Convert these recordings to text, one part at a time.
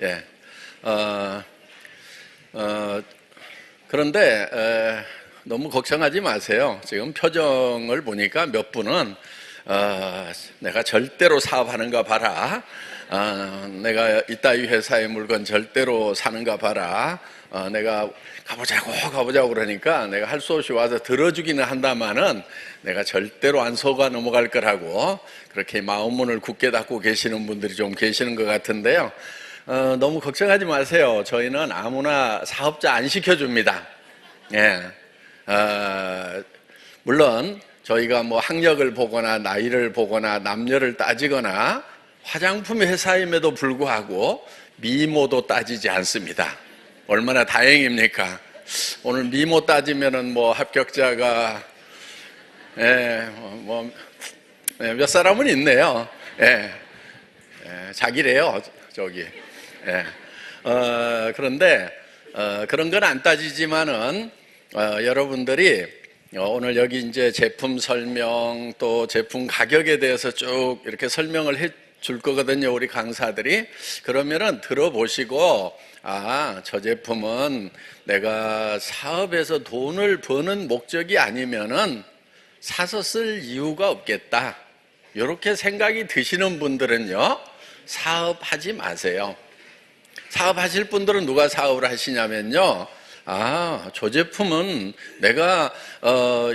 예. 그런데 너무 걱정하지 마세요. 지금 표정을 보니까 몇 분은 내가 절대로 사업하는가 봐라. 내가 이따위 회사의 물건 절대로 사는가 봐라. 내가 가보자고 그러니까 내가 할 수 없이 와서 들어주기는 한다마는 내가 절대로 안 속아 넘어갈 거라고 그렇게 마음문을 굳게 닫고 계시는 분들이 좀 계시는 것 같은데요. 너무 걱정하지 마세요. 저희는 아무나 사업자 안 시켜줍니다. 예. 물론 저희가 뭐 학력을 보거나 나이를 보거나 남녀를 따지거나 화장품 회사임에도 불구하고 미모도 따지지 않습니다. 얼마나 다행입니까? 오늘 미모 따지면은 뭐 합격자가 몇 사람은 있네요. 자기래요, 저기. 그런데 그런 건 안 따지지만은 여러분들이 오늘 여기 이제 제품 설명 또 제품 가격에 대해서 쭉 이렇게 설명을 해 줄 거거든요, 우리 강사들이. 그러면은 들어보시고 저 제품은 내가 사업에서 돈을 버는 목적이 아니면은 사서 쓸 이유가 없겠다, 이렇게 생각이 드시는 분들은요, 사업하지 마세요. 사업하실 분들은 누가 사업을 하시냐면요, 저 제품은 내가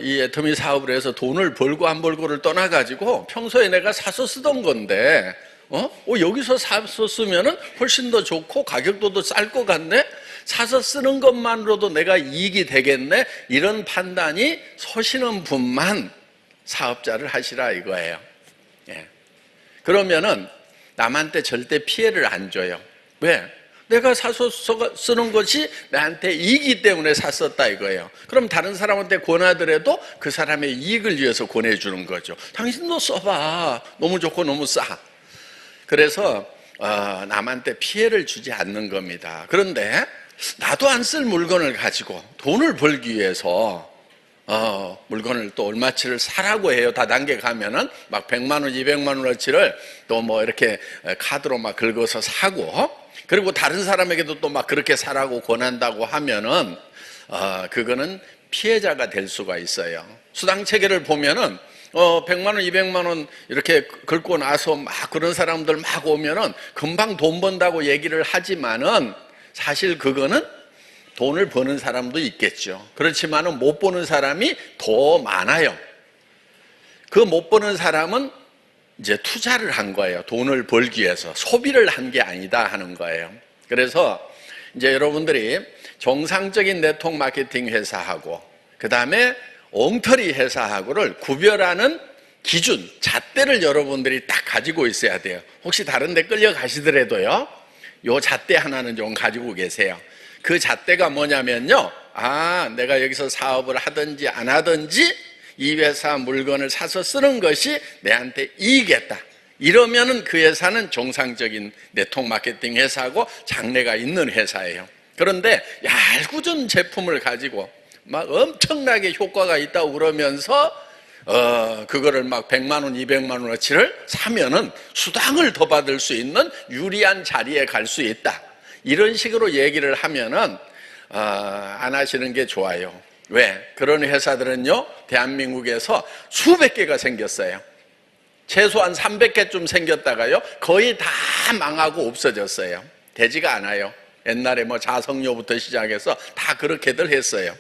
이 애터미 사업을 해서 돈을 벌고 안 벌고를 떠나가지고 평소에 내가 사서 쓰던 건데 여기서 사서 쓰면은 훨씬 더 좋고 가격도 더 쌀 것 같네, 사서 쓰는 것만으로도 내가 이익이 되겠네, 이런 판단이 서시는 분만 사업자를 하시라 이거예요. 그러면은 남한테 절대 피해를 안 줘요. 왜? 내가 사서 쓰는 것이 나한테 이익이기 때문에 샀었다 이거예요. 그럼 다른 사람한테 권하더라도 그 사람의 이익을 위해서 권해주는 거죠. 당신도 써봐, 너무 좋고 너무 싸. 그래서 남한테 피해를 주지 않는 겁니다. 그런데 나도 안 쓸 물건을 가지고 돈을 벌기 위해서 물건을 또 얼마치를 사라고 해요. 다단계 가면은 막 100만 원, 200만 원어치를 또 뭐 이렇게 카드로 막 긁어서 사고, 그리고 다른 사람에게도 또 막 그렇게 사라고 권한다고 하면은 그거는 피해자가 될 수가 있어요. 수당 체계를 보면은 100만 원, 200만 원 이렇게 긁고 나서 막 그런 사람들 막 오면은 금방 돈 번다고 얘기를 하지만은 사실 그거는 돈을 버는 사람도 있겠죠. 그렇지만은 못 버는 사람이 더 많아요. 그 못 버는 사람은 이제 투자를 한 거예요. 돈을 벌기 위해서 소비를 한 게 아니다 하는 거예요. 그래서 이제 여러분들이 정상적인 네트워크 마케팅 회사하고 그 다음에 엉터리 회사하고를 구별하는 기준, 잣대를 여러분들이 딱 가지고 있어야 돼요. 혹시 다른 데 끌려가시더라도요, 요 잣대 하나는 좀 가지고 계세요. 그 잣대가 뭐냐면요, 내가 여기서 사업을 하든지 안 하든지 이 회사 물건을 사서 쓰는 것이 내한테 이익이겠다, 이러면은 그 회사는 정상적인 네트워크 마케팅 회사고 장래가 있는 회사예요. 그런데 얄궂은 제품을 가지고 막 엄청나게 효과가 있다고 그러면서 그거를 막 100만 원, 200만 원어치를 사면은 수당을 더 받을 수 있는 유리한 자리에 갈 수 있다, 이런 식으로 얘기를 하면은 안 하시는 게 좋아요. 왜? 그런 회사들은요, 대한민국에서 수백 개가 생겼어요. 최소한 300개쯤 생겼다가요, 거의 다 망하고 없어졌어요. 되지가 않아요. 옛날에 뭐 자석료부터 시작해서 다 그렇게들 했어요.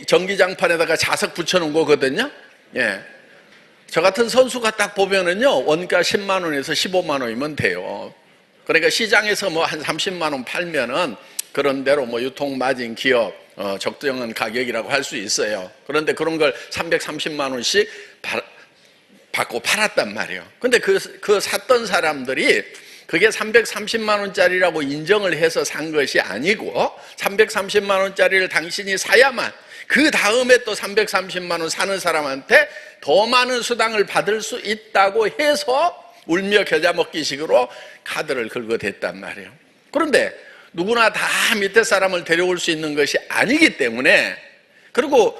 전기장판에다가 자석 붙여놓은 거거든요. 저 같은 선수가 딱 보면은요, 원가 10만 원에서 15만 원이면 돼요. 그러니까 시장에서 뭐 한 30만 원 팔면은 그런 대로 뭐 유통 마진 기업 적정한 가격이라고 할 수 있어요. 그런데 그런 걸 330만 원씩 받고 팔았단 말이에요. 근데 그 샀던 사람들이 그게 330만 원짜리라고 인정을 해서 산 것이 아니고 330만 원짜리를 당신이 사야만 그 다음에 또 330만 원 사는 사람한테 더 많은 수당을 받을 수 있다고 해서 울며 겨자 먹기식으로 카드를 긁어댔단 말이에요. 그런데 누구나 다 밑에 사람을 데려올 수 있는 것이 아니기 때문에, 그리고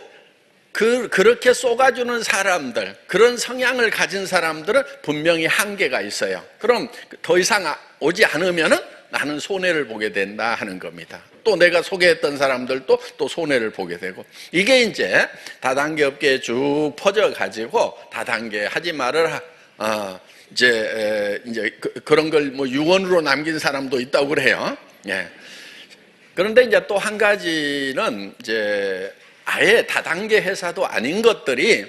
그렇게 쏟아주는 사람들, 그런 성향을 가진 사람들은 분명히 한계가 있어요. 그럼 더 이상 오지 않으면은 나는 손해를 보게 된다 하는 겁니다. 또 내가 소개했던 사람들도 또 손해를 보게 되고, 이게 이제 다단계 업계에 쭉 퍼져가지고 다단계 하지 말아라. 이제 그런 걸 뭐 유언으로 남긴 사람도 있다고 그래요. 예. 그런데 이제 또 한 가지는 이제 아예 다단계 회사도 아닌 것들이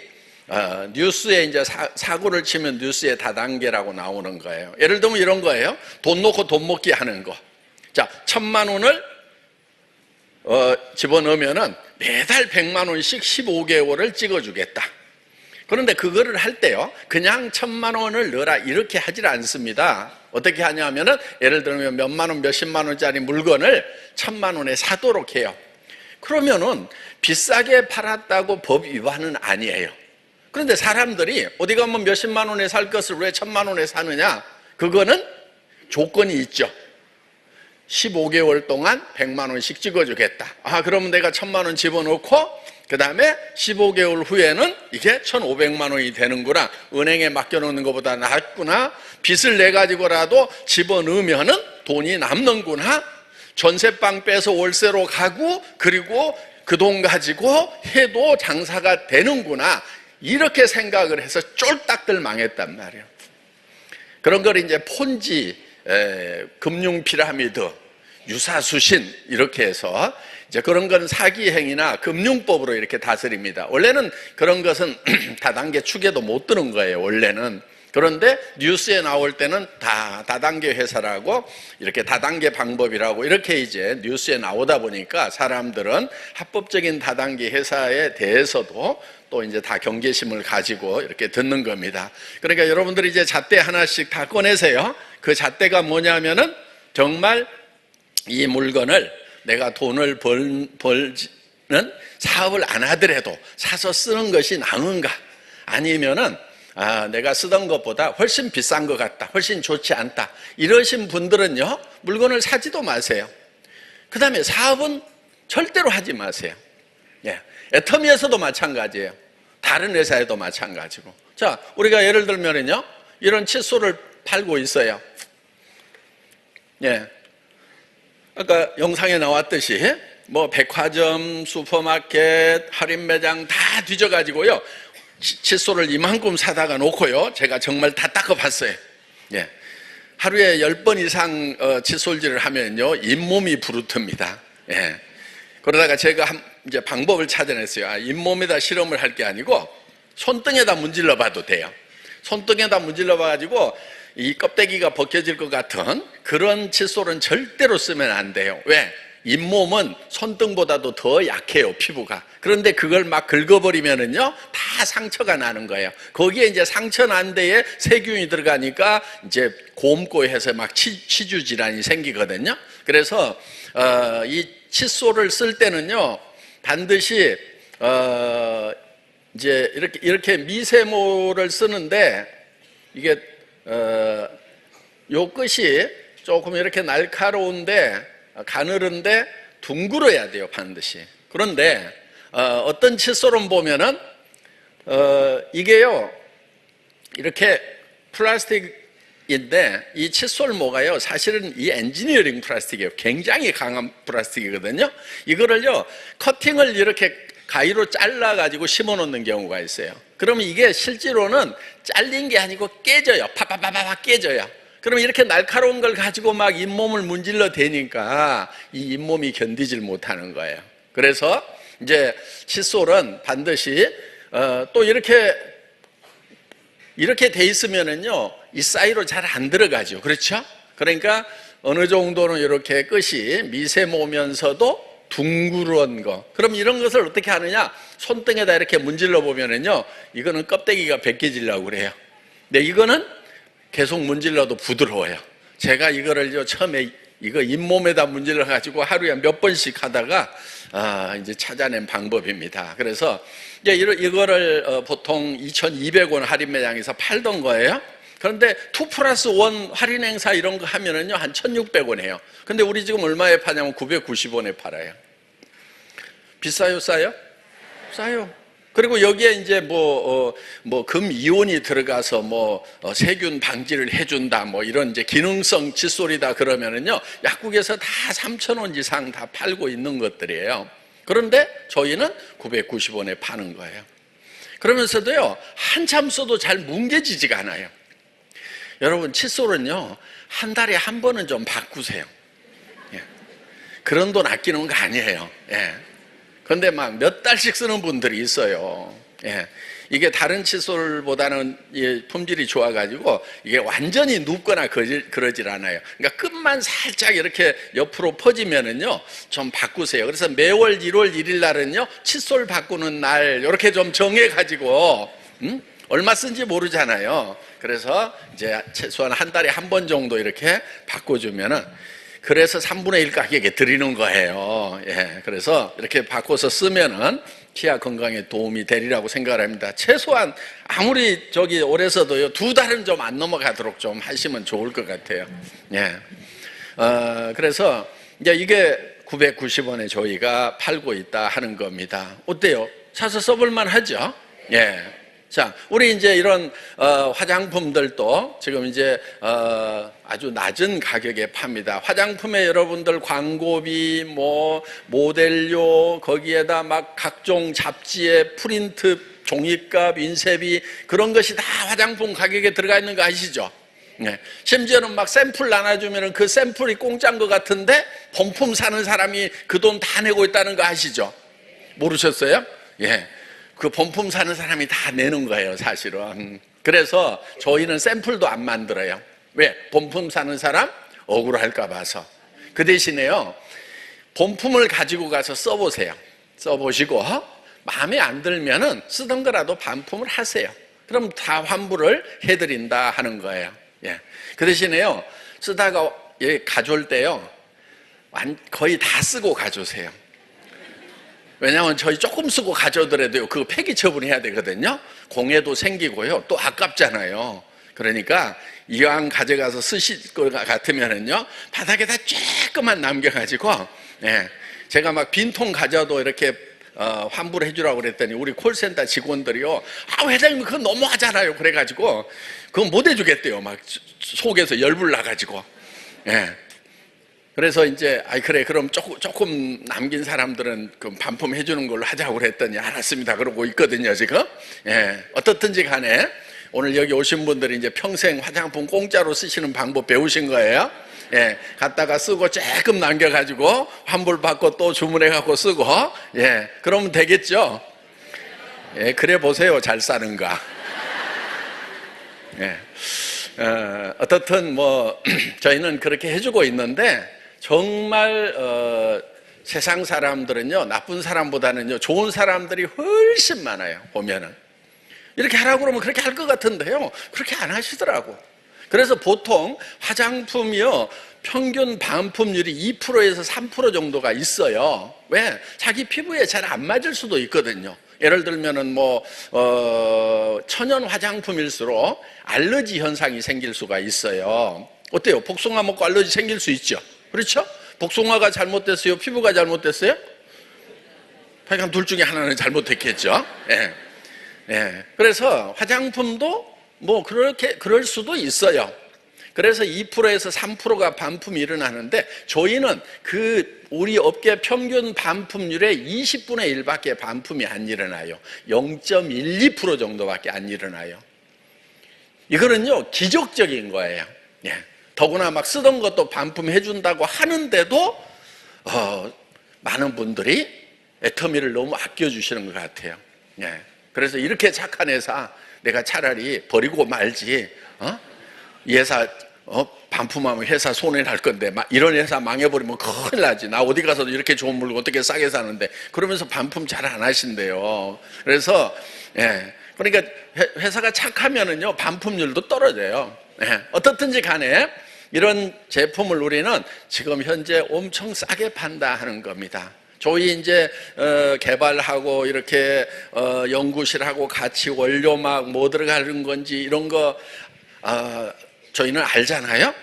뉴스에 이제 사고를 치면 뉴스에 다단계라고 나오는 거예요. 예를 들면 이런 거예요. 돈 놓고 돈 먹기 하는 거. 자, 1,000만 원을 집어넣으면은 매달 100만 원씩 15개월을 찍어주겠다. 그런데 그거를 할 때요, 그냥 1,000만 원을 넣어라 이렇게 하질 않습니다. 어떻게 하냐면은 예를 들면 몇만 원, 몇십만 원짜리 물건을 1,000만 원에 사도록 해요. 그러면은 비싸게 팔았다고 법 위반은 아니에요. 그런데 사람들이 어디 가면 몇십만 원에 살 것을 왜 1,000만 원에 사느냐? 그거는 조건이 있죠. 15개월 동안 100만 원씩 찍어주겠다. 그러면 내가 1,000만 원 집어넣고 그 다음에 15개월 후에는 이게 1,500만 원이 되는구나. 은행에 맡겨놓는 것보다 낫구나. 빚을 내가지고라도 집어넣으면은 돈이 남는구나. 전세방 빼서 월세로 가고 그리고 그 돈 가지고 해도 장사가 되는구나. 이렇게 생각을 해서 쫄딱들 망했단 말이에요. 그런 걸 이제 폰지, 금융 피라미드, 유사수신 이렇게 해서 이제 그런 건 사기 행위나 금융법으로 이렇게 다스립니다. 원래는 그런 것은 다단계 축에도 못 드는 거예요, 원래는. 그런데 뉴스에 나올 때는 다 다단계 회사라고 이렇게 다단계 방법이라고 이렇게 이제 뉴스에 나오다 보니까 사람들은 합법적인 다단계 회사에 대해서도 또 이제 다 경계심을 가지고 이렇게 듣는 겁니다. 그러니까 여러분들이 이제 잣대 하나씩 다 꺼내세요. 그 잣대가 뭐냐면은 정말 이 물건을 내가 돈을 벌는 사업을 안 하더라도 사서 쓰는 것이 나은가, 아니면은 내가 쓰던 것보다 훨씬 비싼 것 같다, 훨씬 좋지 않다, 이러신 분들은요 물건을 사지도 마세요. 그 다음에 사업은 절대로 하지 마세요. 예. 애터미에서도 마찬가지예요. 다른 회사에도 마찬가지고. 자, 우리가 예를 들면은요 이런 칫솔을 팔고 있어요. 예. 아까 영상에 나왔듯이 뭐 백화점, 슈퍼마켓, 할인 매장 다 뒤져가지고요 칫솔을 이만큼 사다가 놓고요 제가 정말 다 닦아봤어요. 예. 하루에 10번 이상 칫솔질을 하면요 잇몸이 부르텄니다. 예. 그러다가 제가 이제 방법을 찾아냈어요. 잇몸에다 실험을 할 게 아니고 손등에다 문질러 봐도 돼요. 손등에다 문질러 봐가지고 이 껍데기가 벗겨질 것 같은 그런 칫솔은 절대로 쓰면 안 돼요. 왜? 잇몸은 손등보다도 더 약해요, 피부가. 그런데 그걸 막 긁어버리면은요, 다 상처가 나는 거예요. 거기에 이제 상처 난 데에 세균이 들어가니까 이제 곰고 해서 막 치주 질환이 생기거든요. 그래서, 이 칫솔을 쓸 때는요, 반드시, 이제 이렇게 미세모를 쓰는데, 이게, 요 끝이 조금 이렇게 날카로운데, 가늘은데 둥그러야 돼요, 반드시. 그런데 어떤 칫솔은 보면은 이게요 이렇게 플라스틱인데 이 칫솔모가요 사실은 이 엔지니어링 플라스틱이에요. 굉장히 강한 플라스틱이거든요. 이거를요 커팅을 이렇게 가위로 잘라 가지고 심어 놓는 경우가 있어요. 그러면 이게 실제로는 잘린 게 아니고 깨져요. 파파파파 깨져요. 그럼 이렇게 날카로운 걸 가지고 막 잇몸을 문질러 대니까 이 잇몸이 견디질 못하는 거예요. 그래서 이제 칫솔은 반드시 또 이렇게 돼 있으면은요 이 사이로 잘 안 들어가죠. 그렇죠? 그러니까 어느 정도는 이렇게 끝이 미세모면서도 둥그런 거. 그럼 이런 것을 어떻게 하느냐? 손등에다 이렇게 문질러 보면은요 이거는 껍데기가 벗겨지려고 그래요. 근데 이거는 계속 문질러도 부드러워요. 제가 이거를요 처음에 이거 잇몸에다 문질러 가지고 하루에 몇 번씩 하다가 이제 찾아낸 방법입니다. 그래서 이제 이거를 보통 2,200원 할인 매장에서 팔던 거예요. 그런데 2+1 할인 행사 이런 거 하면은요 한 1,600원 해요. 근데 우리 지금 얼마에 파냐면 990원에 팔아요. 비싸요, 싸요? 싸요. 그리고 여기에 이제 금 이온이 들어가서 세균 방지를 해준다, 이런 이제 기능성 칫솔이다 그러면은요, 약국에서 다 3,000원 이상 다 팔고 있는 것들이에요. 그런데 저희는 990원에 파는 거예요. 그러면서도요, 한참 써도 잘 뭉개지지가 않아요. 여러분, 칫솔은요, 한 달에 한 번은 좀 바꾸세요. 예. 그런 돈 아끼는 거 아니에요. 예. 그런데 막 몇 달씩 쓰는 분들이 있어요. 예. 이게 다른 칫솔보다는 품질이 좋아가지고 이게 완전히 눕거나 그러질 않아요. 그러니까 끝만 살짝 이렇게 옆으로 퍼지면은요, 좀 바꾸세요. 그래서 매월 1월 1일 날은요, 칫솔 바꾸는 날 이렇게 좀 정해가지고, 얼마 쓴지 모르잖아요. 그래서 이제 최소한 한 달에 한 번 정도 이렇게 바꿔주면은, 그래서 3분의 1 가격에 드리는 거예요. 예, 그래서 이렇게 바꿔서 쓰면은 치아 건강에 도움이 되리라고 생각을 합니다. 최소한 아무리 오래 써도요, 2달은 좀 안 넘어가도록 좀 하시면 좋을 것 같아요. 예. 그래서 이제 이게 990원에 저희가 팔고 있다 하는 겁니다. 어때요? 사서 써볼만 하죠? 예. 자, 우리 이제 이런 화장품들도 지금 이제 아주 낮은 가격에 팝니다. 화장품에 여러분들 광고비, 모델료, 거기에다 막 각종 잡지의 프린트, 종이값, 인쇄비, 그런 것이 다 화장품 가격에 들어가 있는 거 아시죠? 네. 심지어는 막 샘플 나눠주면 그 샘플이 공짜인 것 같은데 본품 사는 사람이 그 돈 다 내고 있다는 거 아시죠? 모르셨어요? 예. 그 본품 사는 사람이 다 내는 거예요, 사실은. 그래서 저희는 샘플도 안 만들어요. 왜? 본품 사는 사람 억울할까 봐서. 그 대신에요, 본품을 가지고 가서 써보세요. 써보시고 마음에 안 들면은 쓰던 거라도 반품을 하세요. 그럼 다 환불을 해드린다 하는 거예요. 예. 그 대신에요, 쓰다가 가져올 때요, 거의 다 쓰고 가져오세요. 왜냐하면 저희 조금 쓰고 가져오더라도요, 그거 폐기 처분해야 되거든요. 공해도 생기고요, 또 아깝잖아요. 그러니까 이왕 가져가서 쓰실 것 같으면은요, 바닥에다 조금만 남겨가지고, 예, 제가 막 빈통 가져도 이렇게 환불해 주라고 그랬더니 우리 콜센터 직원들이요, 회장님 그거 너무하잖아요. 그래가지고 그거 못 해주겠대요. 막 속에서 열불 나가지고. 예. 그래서 이제 그래, 그럼 조금 남긴 사람들은 그 반품해 주는 걸로 하자고 그랬더니 알았습니다 그러고 있거든요 지금. 예, 어떻든지 간에 오늘 여기 오신 분들이 이제 평생 화장품 공짜로 쓰시는 방법 배우신 거예요. 예, 갖다가 쓰고 조금 남겨가지고 환불 받고 또 주문해 갖고 쓰고, 예, 그러면 되겠죠. 예, 그래 보세요, 잘 사는가. 예, 어떻든 저희는 그렇게 해주고 있는데, 정말 세상 사람들은요, 나쁜 사람보다는요, 좋은 사람들이 훨씬 많아요. 보면은 이렇게 하라고 그러면 그렇게 할 것 같은데요, 그렇게 안 하시더라고. 그래서 보통 화장품이요, 평균 반품률이 2%에서 3% 정도가 있어요. 왜? 자기 피부에 잘 안 맞을 수도 있거든요. 예를 들면은 천연 화장품일수록 알러지 현상이 생길 수가 있어요. 어때요? 복숭아 먹고 알러지 생길 수 있죠? 그렇죠? 복숭아가 잘못됐어요? 피부가 잘못됐어요? 하여간 둘 중에 하나는 잘못됐겠죠? 예. 예. 그래서 화장품도 그럴 수도 있어요. 그래서 2%에서 3%가 반품이 일어나는데, 저희는 우리 업계 평균 반품률의 20분의 1밖에 반품이 안 일어나요. 0.12% 정도밖에 안 일어나요. 이거는요, 기적적인 거예요. 예. 더구나 막 쓰던 것도 반품해준다고 하는데도 많은 분들이 애터미를 너무 아껴주시는 것 같아요. 예. 그래서 이렇게 착한 회사 내가 차라리 버리고 말지, 이 회사 반품하면 회사 손해날 건데, 이런 회사 망해버리면 큰일 나지. 나 어디 가서도 이렇게 좋은 물건 어떻게 싸게 사는데, 그러면서 반품 잘 안 하신대요. 그래서 그러니까 회사가 착하면은요, 반품률도 떨어져요. 어떻든지 간에 이런 제품을 우리는 지금 현재 엄청 싸게 판다 하는 겁니다. 저희 이제 개발하고 이렇게 연구실하고 같이 원료 뭐 들어가는 건지 이런 거 저희는 알잖아요.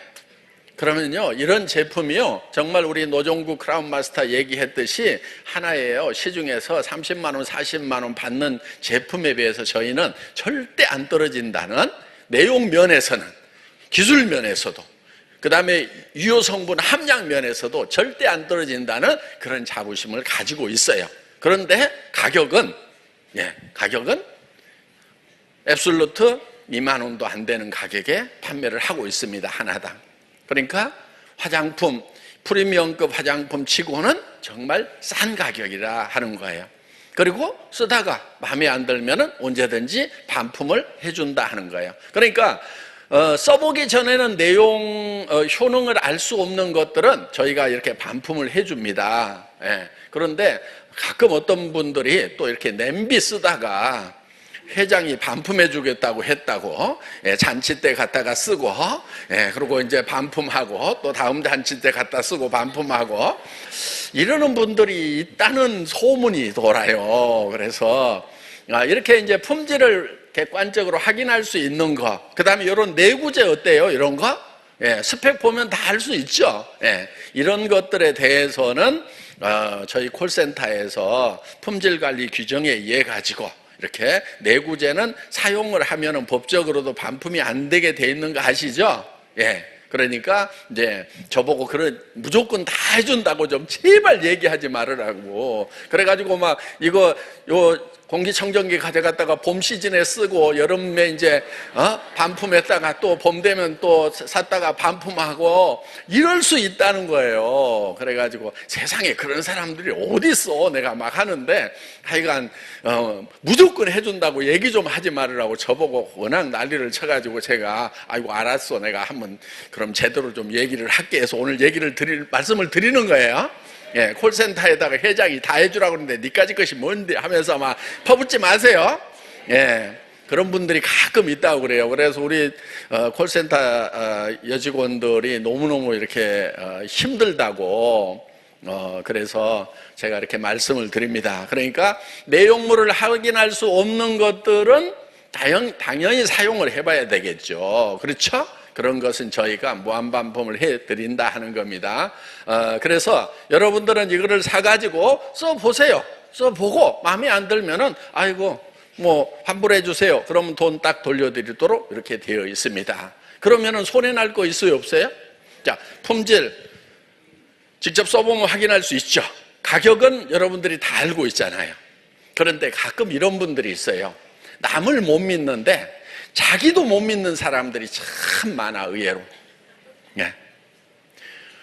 그러면요, 이런 제품이요, 정말 우리 노종구 크라운 마스터 얘기했듯이 하나예요. 시중에서 30만 원, 40만 원 받는 제품에 비해서 저희는 절대 안 떨어진다는 내용 면에서는, 기술 면에서도, 그 다음에 유효 성분 함량 면에서도 절대 안 떨어진다는 그런 자부심을 가지고 있어요. 그런데 가격은 앱솔루트 2만 원도 안 되는 가격에 판매를 하고 있습니다. 하나당. 그러니까 화장품, 프리미엄급 화장품 치고는 정말 싼 가격이라 하는 거예요. 그리고 쓰다가 마음에 안 들면 언제든지 반품을 해준다 하는 거예요. 그러니까 써보기 전에는 내용, 효능을 알 수 없는 것들은 저희가 이렇게 반품을 해줍니다. 그런데 가끔 어떤 분들이 또 이렇게 냄비 쓰다가 회장이 반품해 주겠다고 했다고, 잔치 때 갖다가 쓰고, 그리고 이제 반품하고, 또 다음 잔치 때 갖다 쓰고 반품하고, 이러는 분들이 있다는 소문이 돌아요. 그래서, 이렇게 이제 품질을 객관적으로 확인할 수 있는 거, 그 다음에 이런 내구재 어때요? 이런 거? 스펙 보면 다 알 수 있죠? 이런 것들에 대해서는, 저희 콜센터에서 품질관리 규정에 의해 가지고, 이렇게 내구재는 사용을 하면은 법적으로도 반품이 안 되게 돼 있는 거 아시죠? 그러니까 이제 저보고 무조건 다 해준다고 좀 제발 얘기하지 말으라고. 그래가지고 막 이거 공기청정기 가져갔다가 봄 시즌에 쓰고 여름에 이제 반품했다가 또 봄 되면 또 샀다가 반품하고 이럴 수 있다는 거예요. 그래가지고 세상에 그런 사람들이 어디 있어? 내가 막 하는데 하여간 무조건 해준다고 얘기 좀 하지 말으라고 저보고 워낙 난리를 쳐가지고 제가 아이고 알았어, 내가 한번 그럼 제대로 좀 얘기를 할게 해서 오늘 말씀을 드리는 거예요. 콜센터에다가 회장이 다 해주라고 그러는데 니까지 것이 뭔데 하면서 막 퍼붓지 마세요. 그런 분들이 가끔 있다고 그래요. 그래서 우리 콜센터 여직원들이 너무너무 이렇게 힘들다고 그래서 제가 이렇게 말씀을 드립니다. 그러니까 내용물을 확인할 수 없는 것들은 당연히 사용을 해봐야 되겠죠. 그렇죠? 그런 것은 저희가 무한반품을 해드린다 하는 겁니다. 그래서 여러분들은 이거를 사가지고 써보세요. 써보고 마음에 안 들면은 아이고 뭐 환불해 주세요. 그러면 돈 딱 돌려드리도록 이렇게 되어 있습니다. 그러면은 손해 날 거 있어요, 없어요? 자, 품질 직접 써보면 확인할 수 있죠. 가격은 여러분들이 다 알고 있잖아요. 그런데 가끔 이런 분들이 있어요. 남을 못 믿는데 자기도 못 믿는 사람들이 참 많아, 의외로.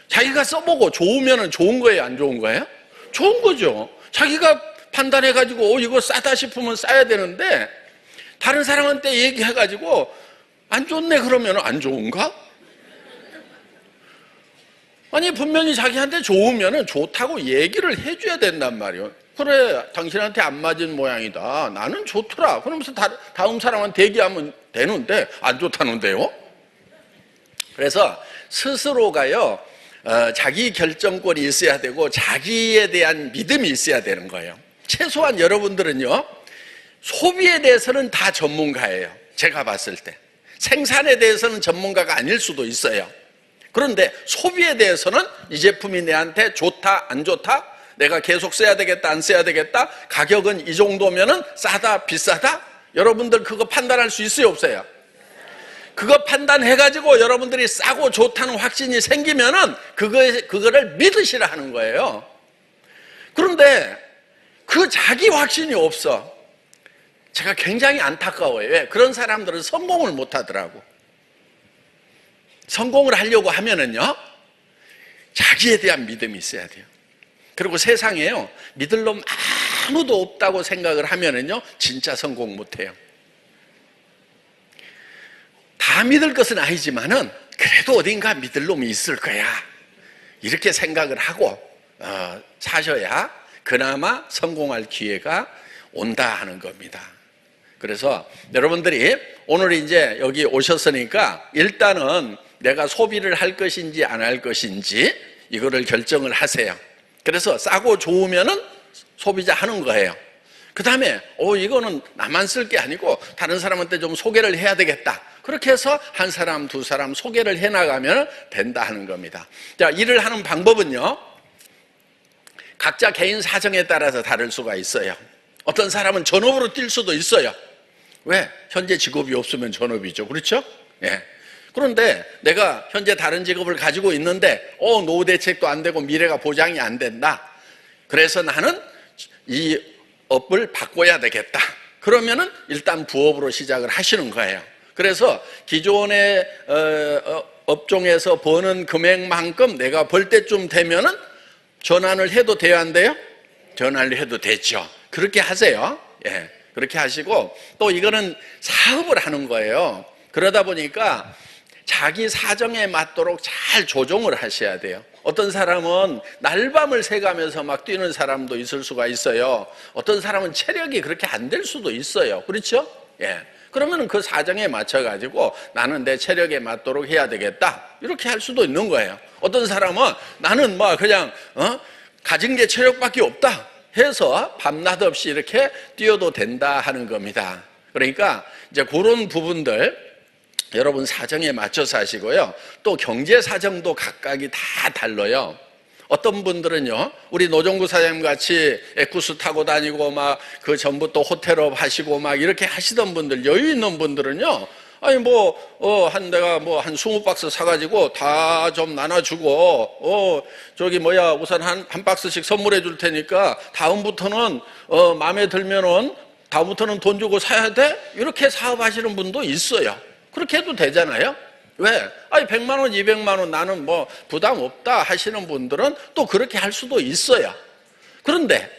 자기가 써보고 좋으면 좋은 거예요, 안 좋은 거예요? 좋은 거죠. 자기가 판단해가지고 이거 싸다 싶으면 싸야 되는데 다른 사람한테 얘기해가지고 안 좋네 그러면 안 좋은가? 아니 분명히 자기한테 좋으면 좋다고 얘기를 해줘야 된단 말이에요. 그래, 당신한테 안 맞은 모양이다. 나는 좋더라. 그러면서 다음 사람한테 얘기하면 되는데 안 좋다는데요? 그래서 스스로가요, 자기 결정권이 있어야 되고 자기에 대한 믿음이 있어야 되는 거예요. 최소한 여러분들은요, 소비에 대해서는 다 전문가예요. 제가 봤을 때. 생산에 대해서는 전문가가 아닐 수도 있어요. 그런데 소비에 대해서는 이 제품이 내한테 좋다, 안 좋다? 내가 계속 써야 되겠다, 안 써야 되겠다? 가격은 이 정도면은 싸다, 비싸다? 여러분들 그거 판단할 수 있어요, 없어요? 그거 판단해가지고 여러분들이 싸고 좋다는 확신이 생기면은 그거를 믿으시라 하는 거예요. 그런데 그 자기 확신이 없어. 제가 굉장히 안타까워요. 왜? 그런 사람들은 성공을 못 하더라고. 성공을 하려고 하면은요, 자기에 대한 믿음이 있어야 돼요. 그리고 세상에요, 믿을 놈 아무도 없다고 생각을 하면은요, 진짜 성공 못 해요. 다 믿을 것은 아니지만은, 그래도 어딘가 믿을 놈이 있을 거야. 이렇게 생각을 하고, 사셔야 그나마 성공할 기회가 온다 하는 겁니다. 그래서 여러분들이 오늘 이제 여기 오셨으니까 일단은 내가 소비를 할 것인지 안 할 것인지 이거를 결정을 하세요. 그래서 싸고 좋으면은 소비자 하는 거예요. 그 다음에 이거는 나만 쓸 게 아니고 다른 사람한테 좀 소개를 해야 되겠다. 그렇게 해서 한 사람, 두 사람 소개를 해나가면 된다 하는 겁니다. 자, 일을 하는 방법은요, 각자 개인 사정에 따라서 다를 수가 있어요. 어떤 사람은 전업으로 뛸 수도 있어요. 왜? 현재 직업이 없으면 전업이죠. 그렇죠? 예. 그런데 내가 현재 다른 직업을 가지고 있는데 노후 대책도 안 되고 미래가 보장이 안 된다. 그래서 나는 이 업을 바꿔야 되겠다. 그러면은 일단 부업으로 시작을 하시는 거예요. 그래서 기존의 업종에서 버는 금액만큼 내가 벌 때쯤 되면은 전환을 해도 돼야 안 돼요? 전환을 해도 되죠. 그렇게 하세요. 예. 그렇게 하시고 또 이거는 사업을 하는 거예요. 그러다 보니까 자기 사정에 맞도록 잘 조정을 하셔야 돼요. 어떤 사람은 날밤을 새가면서 막 뛰는 사람도 있을 수가 있어요. 어떤 사람은 체력이 그렇게 안 될 수도 있어요. 그렇죠? 예. 그러면 그 사정에 맞춰가지고 나는 내 체력에 맞도록 해야 되겠다. 이렇게 할 수도 있는 거예요. 어떤 사람은 나는 뭐 그냥, 가진 게 체력밖에 없다 해서 밤낮 없이 이렇게 뛰어도 된다 하는 겁니다. 그러니까 이제 그런 부분들 여러분 사정에 맞춰서 하시고요. 또 경제 사정도 각각이 다 달라요. 어떤 분들은요, 우리 노정구 사장님 같이 에쿠스 타고 다니고 막 그 전부터 호텔업 하시고 막 이렇게 하시던 분들, 여유 있는 분들은요, 아니 내가 한 20박스 사가지고 다 좀 나눠주고 우선 한 박스씩 선물해 줄 테니까 다음부터는 마음에 들면은 다음부터는 돈 주고 사야 돼? 이렇게 사업하시는 분도 있어요. 그렇게 해도 되잖아요. 왜? 100만 원, 200만 원 나는 뭐 부담 없다 하시는 분들은 또 그렇게 할 수도 있어요. 그런데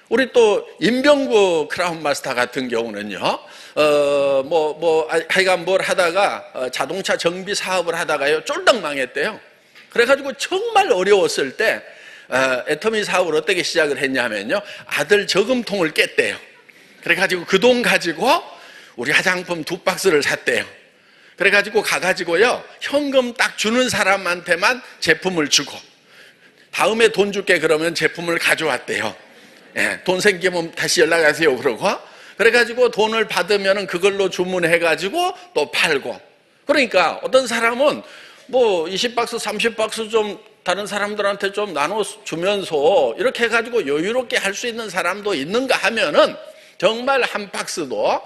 우리 또 임병구 크라운 마스터 같은 경우는요, 하여간 뭘 하다가 자동차 정비 사업을 하다가요, 쫄딱 망했대요. 그래가지고 정말 어려웠을 때 애터미 사업을 어떻게 시작을 했냐면요, 아들 저금통을 깼대요. 그래가지고 그 돈 가지고 우리 화장품 2박스를 샀대요. 그래가지고 가가지고요, 현금 딱 주는 사람한테만 제품을 주고, 다음에 돈 줄게 그러면 제품을 가져왔대요. 예, 돈 생기면 다시 연락하세요 그러고, 그래가지고 돈을 받으면 그걸로 주문해가지고 또 팔고. 그러니까 어떤 사람은 20박스, 30박스 좀 다른 사람들한테 좀 나눠주면서 이렇게 해가지고 여유롭게 할 수 있는 사람도 있는가 하면은 정말 한 박스도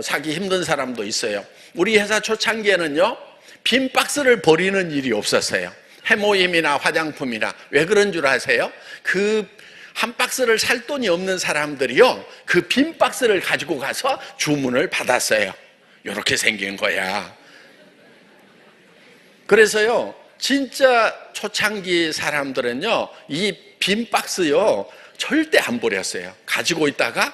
사기 힘든 사람도 있어요. 우리 회사 초창기에는요, 빈 박스를 버리는 일이 없었어요. 해모임이나 화장품이나. 왜 그런 줄 아세요? 그 한 박스를 살 돈이 없는 사람들이요, 그 빈 박스를 가지고 가서 주문을 받았어요. 이렇게 생긴 거야. 그래서요, 진짜 초창기 사람들은요, 이 빈 박스요 절대 안 버렸어요. 가지고 있다가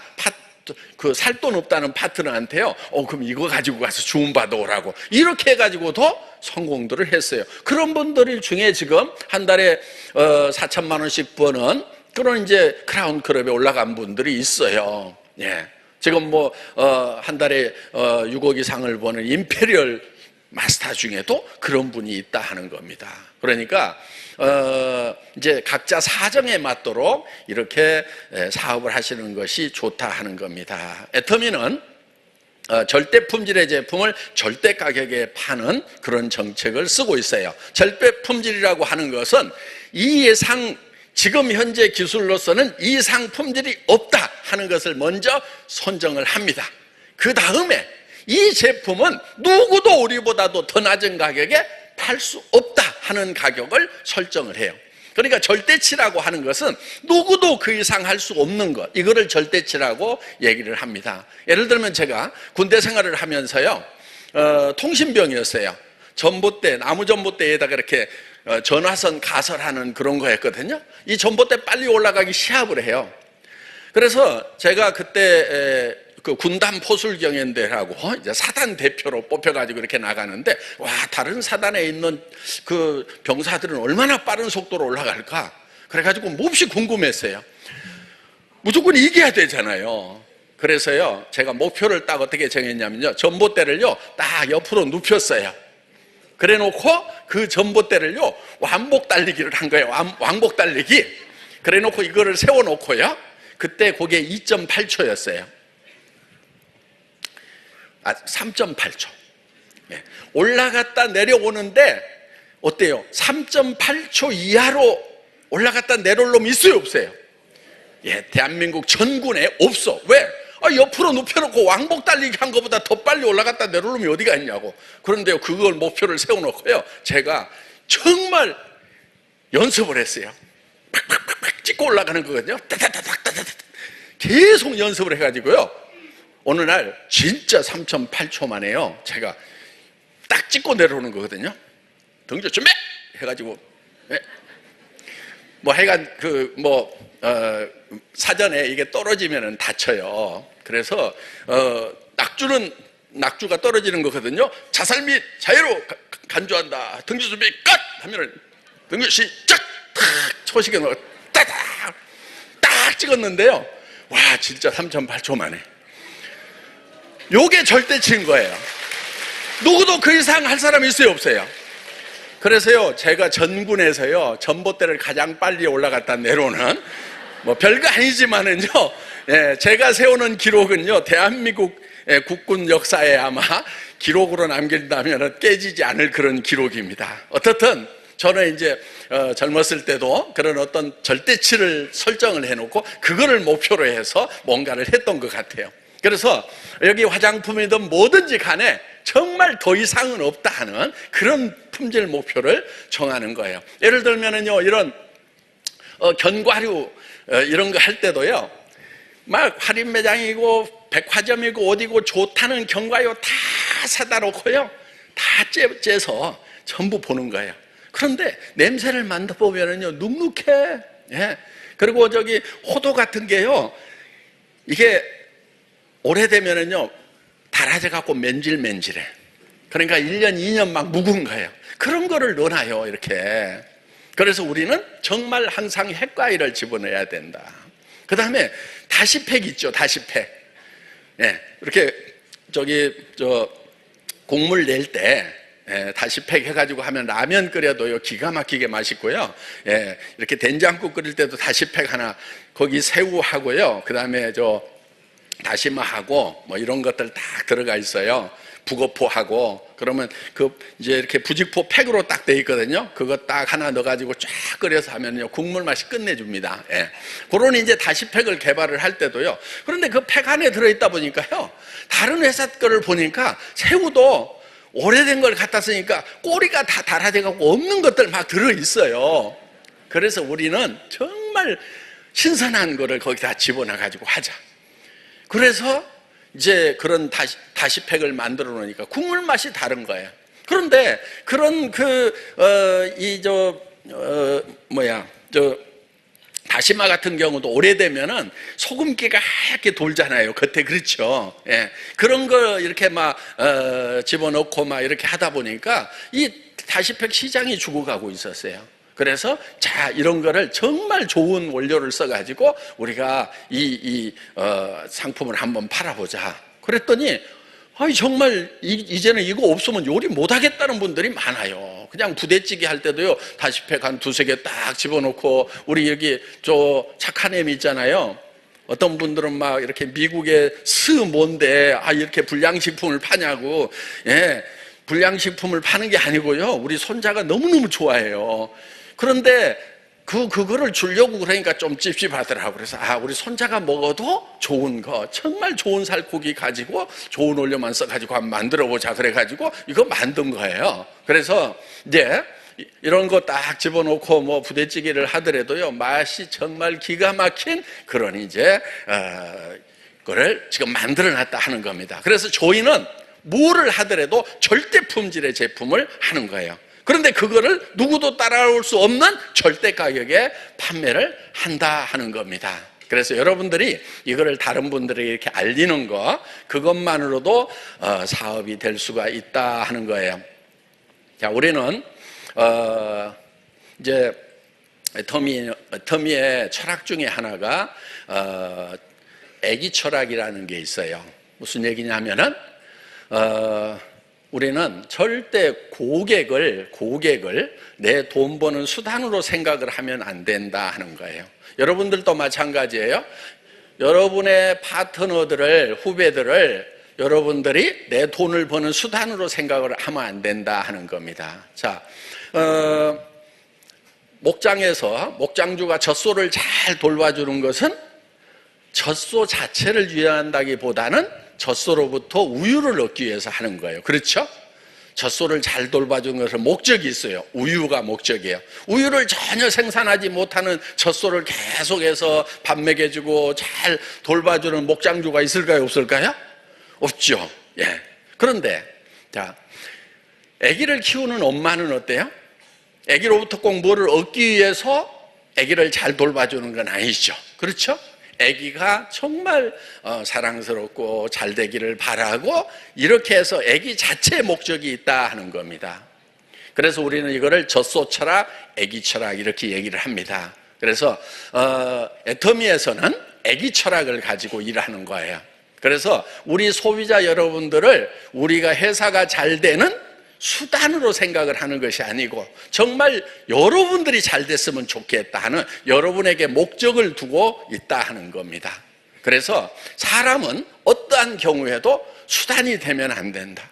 그 살 돈 없다는 파트너한테요, 그럼 이거 가지고 가서 주문 받아오라고, 이렇게 해가지고도 성공들을 했어요. 그런 분들 중에 지금 한 달에 4천만 원씩 버는 그런 이제 크라운 클럽에 올라간 분들이 있어요. 예. 지금 한 달에 6억 이상을 버는 임페리얼 마스터 중에도 그런 분이 있다 하는 겁니다. 그러니까 이제 각자 사정에 맞도록 이렇게 사업을 하시는 것이 좋다 하는 겁니다. 애터미는 절대 품질의 제품을 절대 가격에 파는 그런 정책을 쓰고 있어요. 절대 품질이라고 하는 것은 이 이상, 지금 현재 기술로서는 이 이상 품질이 없다 하는 것을 먼저 선정을 합니다. 그 다음에 이 제품은 누구도 우리보다도 더 낮은 가격에 팔 수 없다 하는 가격을 설정을 해요. 그러니까 절대치라고 하는 것은 누구도 그 이상 할 수 없는 것, 이거를 절대치라고 얘기를 합니다. 예를 들면 제가 군대 생활을 하면서요, 통신병이었어요. 전봇대, 나무 전봇대에다가 이렇게 전화선 가설하는 그런 거였거든요. 이 전봇대 빨리 올라가기 시합을 해요. 그래서 제가 그때 그 군단 포술경연대라고 이제 사단 대표로 뽑혀가지고 이렇게 나가는데, 와, 다른 사단에 있는 그 병사들은 얼마나 빠른 속도로 올라갈까? 그래가지고 몹시 궁금했어요. 무조건 이겨야 되잖아요. 그래서요, 제가 목표를 딱 어떻게 정했냐면요, 전봇대를요 딱 옆으로 눕혔어요. 그래 놓고 그 전봇대를요 왕복 달리기를 한 거예요. 왕복 달리기. 그래 놓고 이거를 세워 놓고요, 그때 그게 2.8초였어요. 3.8초. 예. 올라갔다 내려오는데 어때요? 3.8초 이하로 올라갔다 내려올 놈 있어요, 없어요? 예, 대한민국 전군에 없어. 왜? 옆으로 눕혀놓고 왕복 달리기 한 것보다 더 빨리 올라갔다 내려올 놈이 어디가 있냐고. 그런데요, 그걸 목표를 세워놓고요, 제가 정말 연습을 했어요. 팍팍팍팍 찍고 올라가는 거거든요. 따다다닥 계속 연습을 해가지고요, 어느 날 진짜 3.8초 만에요, 제가 딱 찍고 내려오는 거거든요. 등조 준비! 해가지고, 예. 뭐 하여간 사전에 이게 떨어지면 다쳐요. 그래서 낙주가 떨어지는 거거든요. 자살 및 자유로 간주한다. 등주 준비 끝! 하면은 등주 시작! 탁! 초식에 넣어 따닥! 딱 찍었는데요. 와, 진짜 3.8초 만에. 요게 절대치인 거예요. 누구도 그 이상 할 사람이 있어요, 없어요? 그래서요, 제가 전군에서요, 전봇대를 가장 빨리 올라갔다 내려오는, 뭐 별거 아니지만은요, 예, 제가 세우는 기록은요, 대한민국 국군 역사에 아마 기록으로 남긴다면 깨지지 않을 그런 기록입니다. 어떻든 저는 이제 젊었을 때도 그런 어떤 절대치를 설정을 해놓고 그거를 목표로 해서 뭔가를 했던 것 같아요. 그래서 여기 화장품이든 뭐든지 간에 정말 더 이상은 없다 하는 그런 품질 목표를 정하는 거예요. 예를 들면은요, 이런 견과류 이런 거 할 때도요, 막 할인 매장이고 백화점이고 어디고 좋다는 견과류 다 사다 놓고요, 다 째서 전부 보는 거예요. 그런데 냄새를 맡아보면은요, 눅눅해. 예. 그리고 저기 호두 같은 게요, 이게 오래되면은요, 달아져갖고 맨질맨질해. 그러니까 1년, 2년 막 묵은 거예요. 그런 거를 넣어놔요, 이렇게. 그래서 우리는 정말 항상 핵과일을 집어넣어야 된다. 그 다음에 다시팩 있죠, 다시팩. 예, 이렇게 국물 낼 때, 예, 다시팩 해가지고 하면 라면 끓여도요, 기가 막히게 맛있고요. 예, 이렇게 된장국 끓일 때도 다시팩 하나, 거기 새우하고요, 그 다음에 다시마하고 뭐 이런 것들 딱 들어가 있어요. 북어포하고. 그러면 이제 이렇게 부직포 팩으로 딱 돼 있거든요. 그거 딱 하나 넣어가지고 쫙 끓여서 하면요, 국물 맛이 끝내줍니다. 예. 그런 이제 다시팩을 개발을 할 때도요. 그런데 그 팩 안에 들어있다 보니까요, 다른 회사 거를 보니까 새우도 오래된 걸 갖다 쓰니까 꼬리가 다 달아져갖고 없는 것들 막 들어있어요. 그래서 우리는 정말 신선한 거를 거기다 집어넣어가지고 하자. 그래서 이제 그런 다시팩을 만들어 놓으니까 국물 맛이 다른 거예요. 그런데 그런 다시마 같은 경우도 오래되면은 소금기가 하얗게 돌잖아요, 겉에. 그렇죠. 예. 그런 거 이렇게 집어넣고 이렇게 하다 보니까 이 다시팩 시장이 죽어가고 있었어요. 그래서 이런 거를 정말 좋은 원료를 써가지고 우리가 이 상품을 한번 팔아보자. 그랬더니 정말 이제는 이거 없으면 요리 못하겠다는 분들이 많아요. 그냥 부대찌개 할 때도요, 다시팩 한 2-3개 딱 집어넣고, 우리 여기 착한 애미 있잖아요. 어떤 분들은 막 이렇게 미국의 뭔데 이렇게 불량식품을 파냐고. 예, 불량식품을 파는 게 아니고요, 우리 손자가 너무너무 좋아해요. 그런데 그거를 주려고 그러니까 좀 찝찝하더라고요. 그래서 우리 손자가 먹어도 좋은 거, 정말 좋은 살코기 가지고 좋은 원료만 써가지고 한번 만들어보자 그래가지고 이거 만든 거예요. 그래서 이제 이런 거 딱 집어넣고 뭐 부대찌개를 하더라도요, 맛이 정말 기가 막힌 그런 이제 그걸 지금 만들어놨다 하는 겁니다. 그래서 저희는 뭐를 하더라도 절대 품질의 제품을 하는 거예요. 그런데 그거를 누구도 따라올 수 없는 절대 가격에 판매를 한다 하는 겁니다. 그래서 여러분들이 이거를 다른 분들에게 이렇게 알리는 거, 그것만으로도 사업이 될 수가 있다 하는 거예요. 자, 우리는 이제 터미의 철학 중에 하나가 애기 철학이라는 게 있어요. 무슨 얘기냐면은 우리는 절대 고객을 내 돈 버는 수단으로 생각을 하면 안 된다 하는 거예요. 여러분들도 마찬가지예요. 여러분의 파트너들을, 후배들을 여러분들이 내 돈을 버는 수단으로 생각을 하면 안 된다 하는 겁니다. 자, 목장에서 목장주가 젖소를 잘 돌봐주는 것은 젖소 자체를 유연한다기보다는 젖소로부터 우유를 얻기 위해서 하는 거예요. 그렇죠? 젖소를 잘 돌봐주는 것은 목적이 있어요. 우유가 목적이에요. 우유를 전혀 생산하지 못하는 젖소를 계속해서 밥 먹여주고 잘 돌봐주는 목장주가 있을까요? 없을까요? 없죠. 예. 그런데 자, 아기를 키우는 엄마는 어때요? 아기로부터 꼭 뭐를 얻기 위해서 아기를 잘 돌봐주는 건 아니죠. 그렇죠? 아기가 정말 사랑스럽고 잘 되기를 바라고 이렇게 해서 아기 자체의 목적이 있다 하는 겁니다. 그래서 우리는 이거를 젖소 철학, 아기 철학 이렇게 얘기를 합니다. 그래서 애터미에서는 아기 철학을 가지고 일하는 거예요. 그래서 우리 소비자 여러분들을 우리가 회사가 잘 되는 수단으로 생각을 하는 것이 아니고 정말 여러분들이 잘 됐으면 좋겠다 하는 여러분에게 목적을 두고 있다 하는 겁니다. 그래서 사람은 어떠한 경우에도 수단이 되면 안 된다.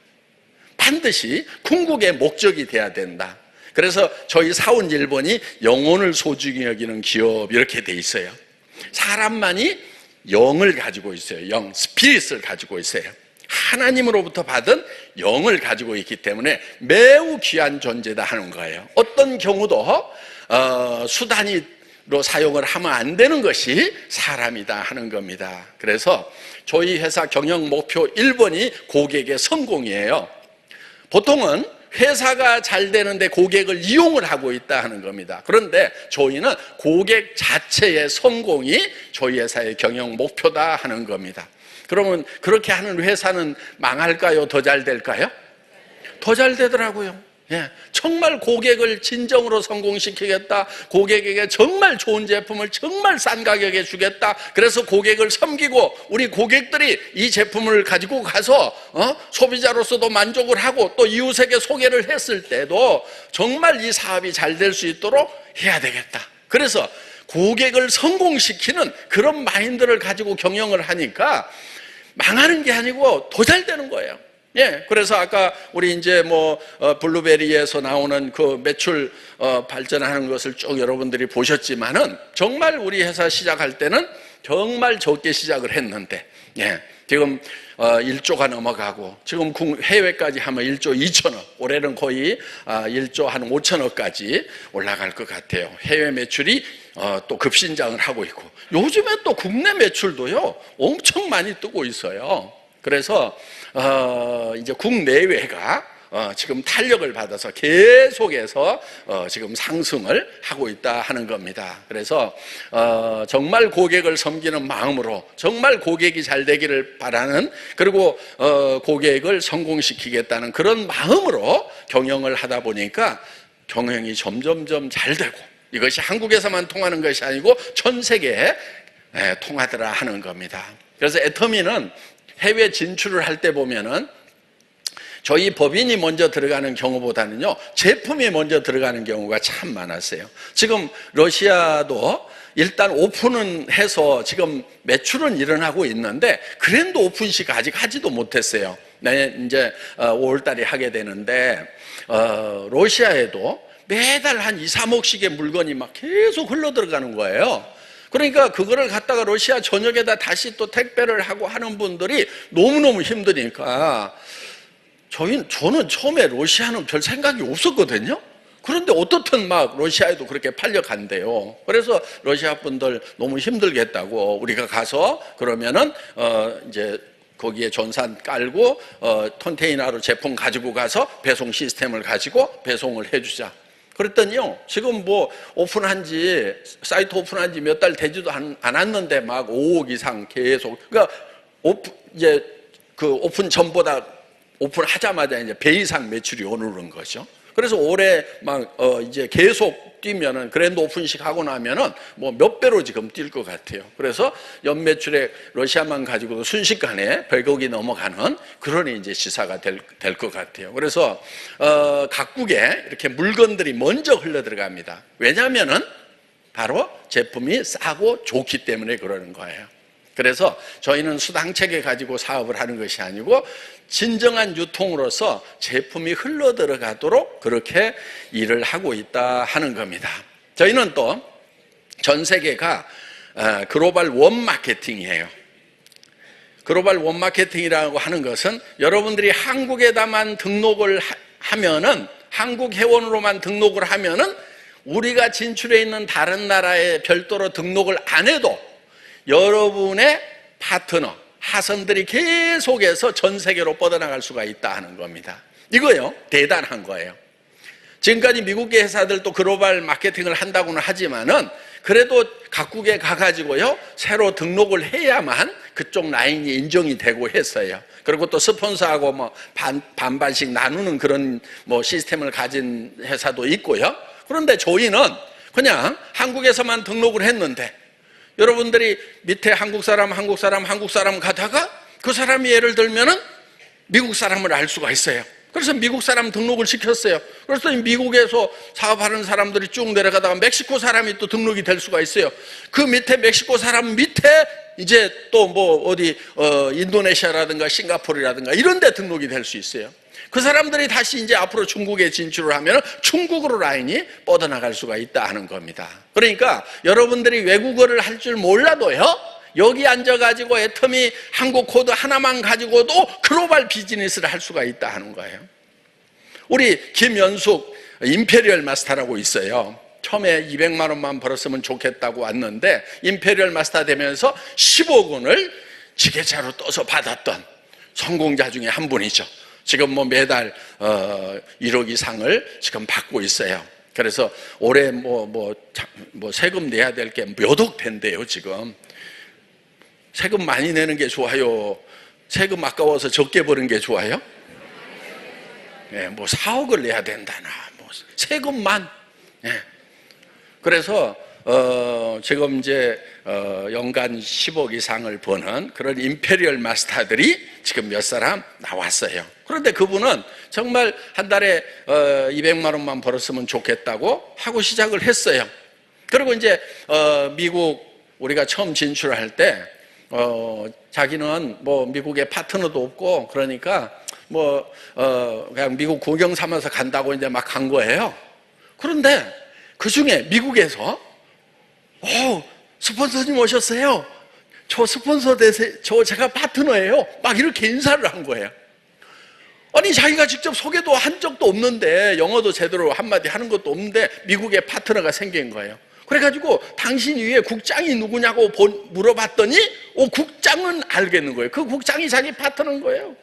반드시 궁극의 목적이 돼야 된다. 그래서 저희 사원일본이 영혼을 소중히 여기는 기업 이렇게 돼 있어요. 사람만이 영을 가지고 있어요. 영, 스피릿을 가지고 있어요. 하나님으로부터 받은 영을 가지고 있기 때문에 매우 귀한 존재다 하는 거예요. 어떤 경우도 수단으로 사용을 하면 안 되는 것이 사람이다 하는 겁니다. 그래서 저희 회사 경영 목표 1번이 고객의 성공이에요. 보통은 회사가 잘 되는데 고객을 이용을 하고 있다 하는 겁니다. 그런데 저희는 고객 자체의 성공이 저희 회사의 경영 목표다 하는 겁니다. 그러면 그렇게 하는 회사는 망할까요? 더 잘 될까요? 더 잘 되더라고요. 예, 정말 고객을 진정으로 성공시키겠다. 고객에게 정말 좋은 제품을 정말 싼 가격에 주겠다. 그래서 고객을 섬기고 우리 고객들이 이 제품을 가지고 가서 소비자로서도 만족을 하고 또 이웃에게 소개를 했을 때도 정말 이 사업이 잘 될 수 있도록 해야 되겠다. 그래서 고객을 성공시키는 그런 마인드를 가지고 경영을 하니까 망하는 게 아니고 더 잘 되는 거예요. 예, 그래서 아까 우리 이제 블루베리에서 나오는 그 매출 발전하는 것을 쭉 여러분들이 보셨지만은 정말 우리 회사 시작할 때는 정말 적게 시작을 했는데, 예, 지금 1조가 넘어가고 지금 해외까지 하면 1조 2천억, 올해는 거의 1조 한 5천억까지 올라갈 것 같아요. 해외 매출이 또 급신장을 하고 있고 요즘에 또 국내 매출도요 엄청 많이 뜨고 있어요. 그래서 이제 국내외가 지금 탄력을 받아서 계속해서 지금 상승을 하고 있다 하는 겁니다. 그래서 정말 고객을 섬기는 마음으로 정말 고객이 잘 되기를 바라는, 그리고 고객을 성공시키겠다는 그런 마음으로 경영을 하다 보니까 경영이 점점점 잘 되고, 이것이 한국에서만 통하는 것이 아니고 전 세계에 통하더라 하는 겁니다. 그래서 애터미는 해외 진출을 할 때 보면은 저희 법인이 먼저 들어가는 경우보다는요 제품이 먼저 들어가는 경우가 참 많았어요. 지금 러시아도 일단 오픈은 해서 지금 매출은 일어나고 있는데 그랜드 오픈식 아직 하지도 못했어요. 이제 5월 달에 하게 되는데 러시아에도 매달 한 2, 3억씩의 물건이 막 계속 흘러 들어가는 거예요. 그러니까 그거를 갖다가 러시아 전역에다 다시 또 택배를 하고 하는 분들이 너무너무 힘드니까 저는 처음에 러시아는 별 생각이 없었거든요. 그런데 어떻든 막 러시아에도 그렇게 팔려간대요. 그래서 러시아 분들 너무 힘들겠다고 우리가 가서 그러면은 이제 거기에 전산 깔고 컨테이너로 제품 가지고 가서 배송 시스템을 가지고 배송을 해주자. 그랬더니요, 지금 사이트 오픈한 지 몇 달 되지도 않았는데 막 5억 이상 계속. 그러니까 이제 그 오픈 전보다 오픈하자마자 이제 배 이상 매출이 오르는 거죠. 그래서 올해 이제 계속 뛰면은 그랜드 오픈식 하고 나면은 몇 배로 지금 뛸 것 같아요. 그래서 연매출액 러시아만 가지고도 순식간에 100억이 넘어가는 그런 이제 시사가 될 것 같아요. 그래서 각국에 이렇게 물건들이 먼저 흘러 들어갑니다. 왜냐하면은 바로 제품이 싸고 좋기 때문에 그러는 거예요. 그래서 저희는 수당체계 가지고 사업을 하는 것이 아니고 진정한 유통으로서 제품이 흘러 들어가도록 그렇게 일을 하고 있다 하는 겁니다. 저희는 또 전 세계가 글로벌 원 마케팅이에요. 글로벌 원 마케팅이라고 하는 것은 여러분들이 한국에다만 등록을 하면은, 한국 회원으로만 등록을 하면은 우리가 진출해 있는 다른 나라에 별도로 등록을 안 해도 여러분의 파트너, 하선들이 계속해서 전 세계로 뻗어나갈 수가 있다 하는 겁니다. 이거요, 대단한 거예요. 지금까지 미국의 회사들도 글로벌 마케팅을 한다고는 하지만은 그래도 각국에 가가지고요, 새로 등록을 해야만 그쪽 라인이 인정이 되고 했어요. 그리고 또 스폰서하고 뭐 반반씩 나누는 그런 뭐 시스템을 가진 회사도 있고요. 그런데 저희는 그냥 한국에서만 등록을 했는데, 여러분들이 밑에 한국 사람 가다가 그 사람이 예를 들면은 미국 사람을 알 수가 있어요. 그래서 미국 사람 등록을 시켰어요. 그래서 미국에서 사업하는 사람들이 쭉 내려가다가 멕시코 사람이 또 등록이 될 수가 있어요. 그 밑에 멕시코 사람 밑에 이제 또 뭐 어디 인도네시아라든가 싱가포르라든가 이런 데 등록이 될 수 있어요. 그 사람들이 다시 이제 앞으로 중국에 진출을 하면 중국으로 라인이 뻗어나갈 수가 있다 하는 겁니다. 그러니까 여러분들이 외국어를 할 줄 몰라도요, 여기 앉아가지고 애터미 한국 코드 하나만 가지고도 글로벌 비즈니스를 할 수가 있다 하는 거예요. 우리 김연숙 임페리얼 마스터라고 있어요. 처음에 200만 원만 벌었으면 좋겠다고 왔는데 임페리얼 마스터 되면서 10억 원을 지게차로 떠서 받았던 성공자 중에 한 분이죠. 지금 뭐 매달 1억 이상을 지금 받고 있어요. 그래서 올해 뭐 세금 내야 될 게 몇 억 된대요, 지금. 세금 많이 내는 게 좋아요? 세금 아까워서 적게 버는 게 좋아요? 네, 뭐 4억을 내야 된다나, 뭐 세금만. 네. 그래서 지금 이제 연간 10억 이상을 버는 그런 임페리얼 마스터들이 지금 몇 사람 나왔어요. 그런데 그분은 정말 한 달에 200만 원만 벌었으면 좋겠다고 하고 시작을 했어요. 그리고 이제 미국 우리가 처음 진출할 때 자기는 뭐 미국에 파트너도 없고 그러니까 그냥 미국 구경 삼아서 간다고 이제 막 간 거예요. 그런데 그 중에 미국에서 스폰서님 오셨어요. 저 스폰서 되세요. 제가 파트너예요. 막 이렇게 인사를 한 거예요. 아니, 자기가 직접 소개도 한 적도 없는데, 영어도 제대로 한마디 하는 것도 없는데 미국에 파트너가 생긴 거예요. 그래가지고 당신 위에 국장이 누구냐고 물어봤더니 국장은 알겠는 거예요. 그 국장이 자기 파트너인 거예요.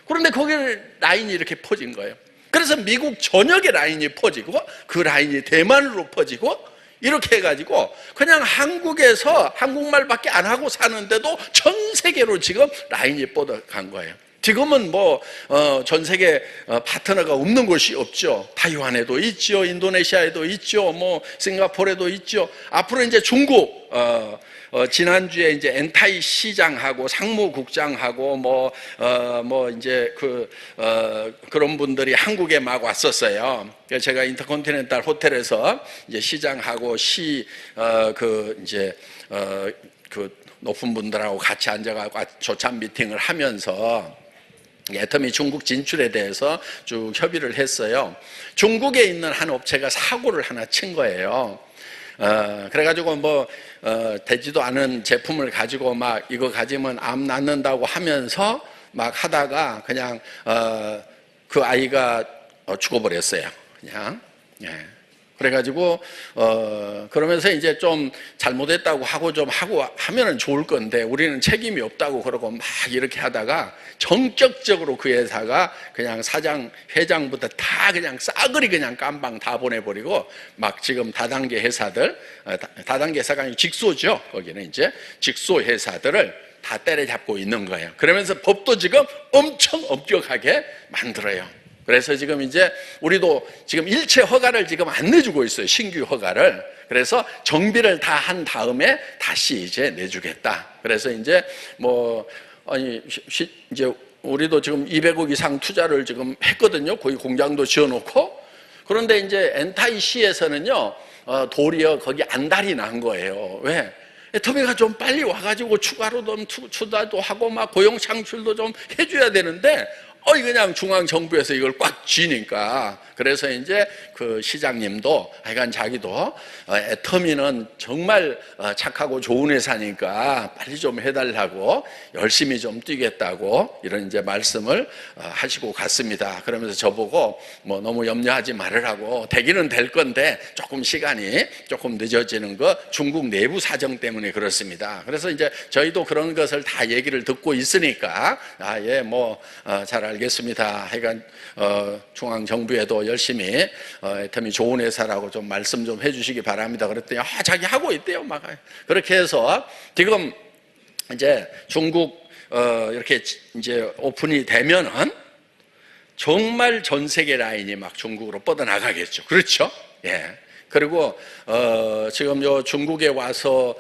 그런데 거기 라인이 이렇게 퍼진 거예요. 그래서 미국 전역에 라인이 퍼지고 그 라인이 대만으로 퍼지고 이렇게 해가지고 그냥 한국에서 한국말밖에 안 하고 사는데도 전 세계로 지금 라인이 뻗어간 거예요. 지금은 전 세계 파트너가 없는 곳이 없죠. 타이완에도 있죠, 인도네시아에도 있죠, 싱가포르에도 있죠. 앞으로 이제 중국, 지난주에 이제 엔타이 시장하고 상무국장하고 이제 그런 분들이 한국에 막 왔었어요. 그래서 제가 인터컨티넨탈 호텔에서 이제 시장하고 높은 분들하고 같이 앉아가지고 조찬 미팅을 하면서 애터미 중국 진출에 대해서 쭉 협의를 했어요. 중국에 있는 한 업체가 사고를 하나 친 거예요. 그래가지고 되지도 않은 제품을 가지고 막 이거 가지면 암 낫는다고 하면서 막 하다가 그냥 그 아이가 죽어버렸어요. 그냥. 예. 그래가지고 그러면서 이제 좀 잘못했다고 하고 좀 하고 하면은 좋을 건데 우리는 책임이 없다고 그러고 막 이렇게 하다가 전격적으로 그 회사가 그냥 사장 회장부터 다 그냥 싸그리 그냥 깜방 다 보내버리고 막 지금 다단계 회사들, 다단계 회사가 아니고 직소죠. 거기는 이제 직소 회사들을 다 때려잡고 있는 거예요. 그러면서 법도 지금 엄청 엄격하게 만들어요. 그래서 지금 이제 우리도 지금 일체 허가를 지금 안 내주고 있어요. 신규 허가를. 그래서 정비를 다 한 다음에 다시 이제 내주겠다. 그래서 이제 이제 우리도 지금 200억 이상 투자를 지금 했거든요. 거기 공장도 지어놓고. 그런데 이제 엔타이시에서는요, 도리어 거기 안달이 난 거예요. 왜? 애터미가 좀 빨리 와가지고 추가로 좀 투자도 하고 막 고용 창출도 좀 해줘야 되는데 그냥 중앙정부에서 이걸 꽉 쥐니까. 그래서 이제 그 시장님도 하여간 자기도 애터미는 정말 착하고 좋은 회사니까 빨리 좀 해달라고 열심히 좀 뛰겠다고 이런 이제 말씀을 하시고 갔습니다. 그러면서 저보고 뭐 너무 염려하지 말으라고, 되기는 될 건데 조금 시간이 조금 늦어지는 거 중국 내부 사정 때문에 그렇습니다. 그래서 이제 저희도 그런 것을 다 얘기를 듣고 있으니까 잘 알겠습니다. 하여간 중앙정부에도 열심히 애터미 좋은 회사라고 좀 말씀 좀 해주시기 바랍니다. 그랬더니 자기 하고 있대요. 막 그렇게 해서 지금 이제 중국 이렇게 이제 오픈이 되면은 정말 전 세계 라인이 막 중국으로 뻗어나가겠죠. 그렇죠? 예. 그리고 지금 요 중국에 와서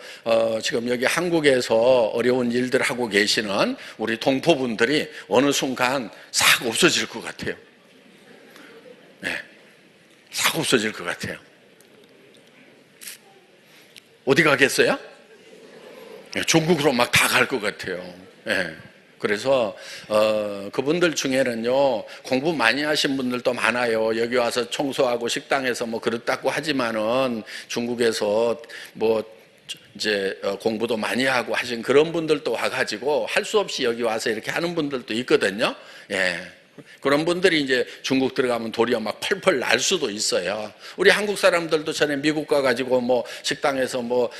지금 여기 한국에서 어려운 일들 하고 계시는 우리 동포분들이 어느 순간 싹 없어질 것 같아요. 네, 싹 없어질 것 같아요. 어디 가겠어요? 네, 중국으로 막 다 갈 것 같아요. 네. 그래서 그분들 중에는요, 공부 많이 하신 분들도 많아요. 여기 와서 청소하고 식당에서 뭐 그릇 닦고 하지만은 중국에서 뭐 이제 공부도 많이 하고 하신 그런 분들도 와가지고 할 수 없이 여기 와서 이렇게 하는 분들도 있거든요. 예. 그런 분들이 이제 중국 들어가면 도리어 막 펄펄 날 수도 있어요. 우리 한국 사람들도 전에 미국 가가지고 뭐 식당에서 뭐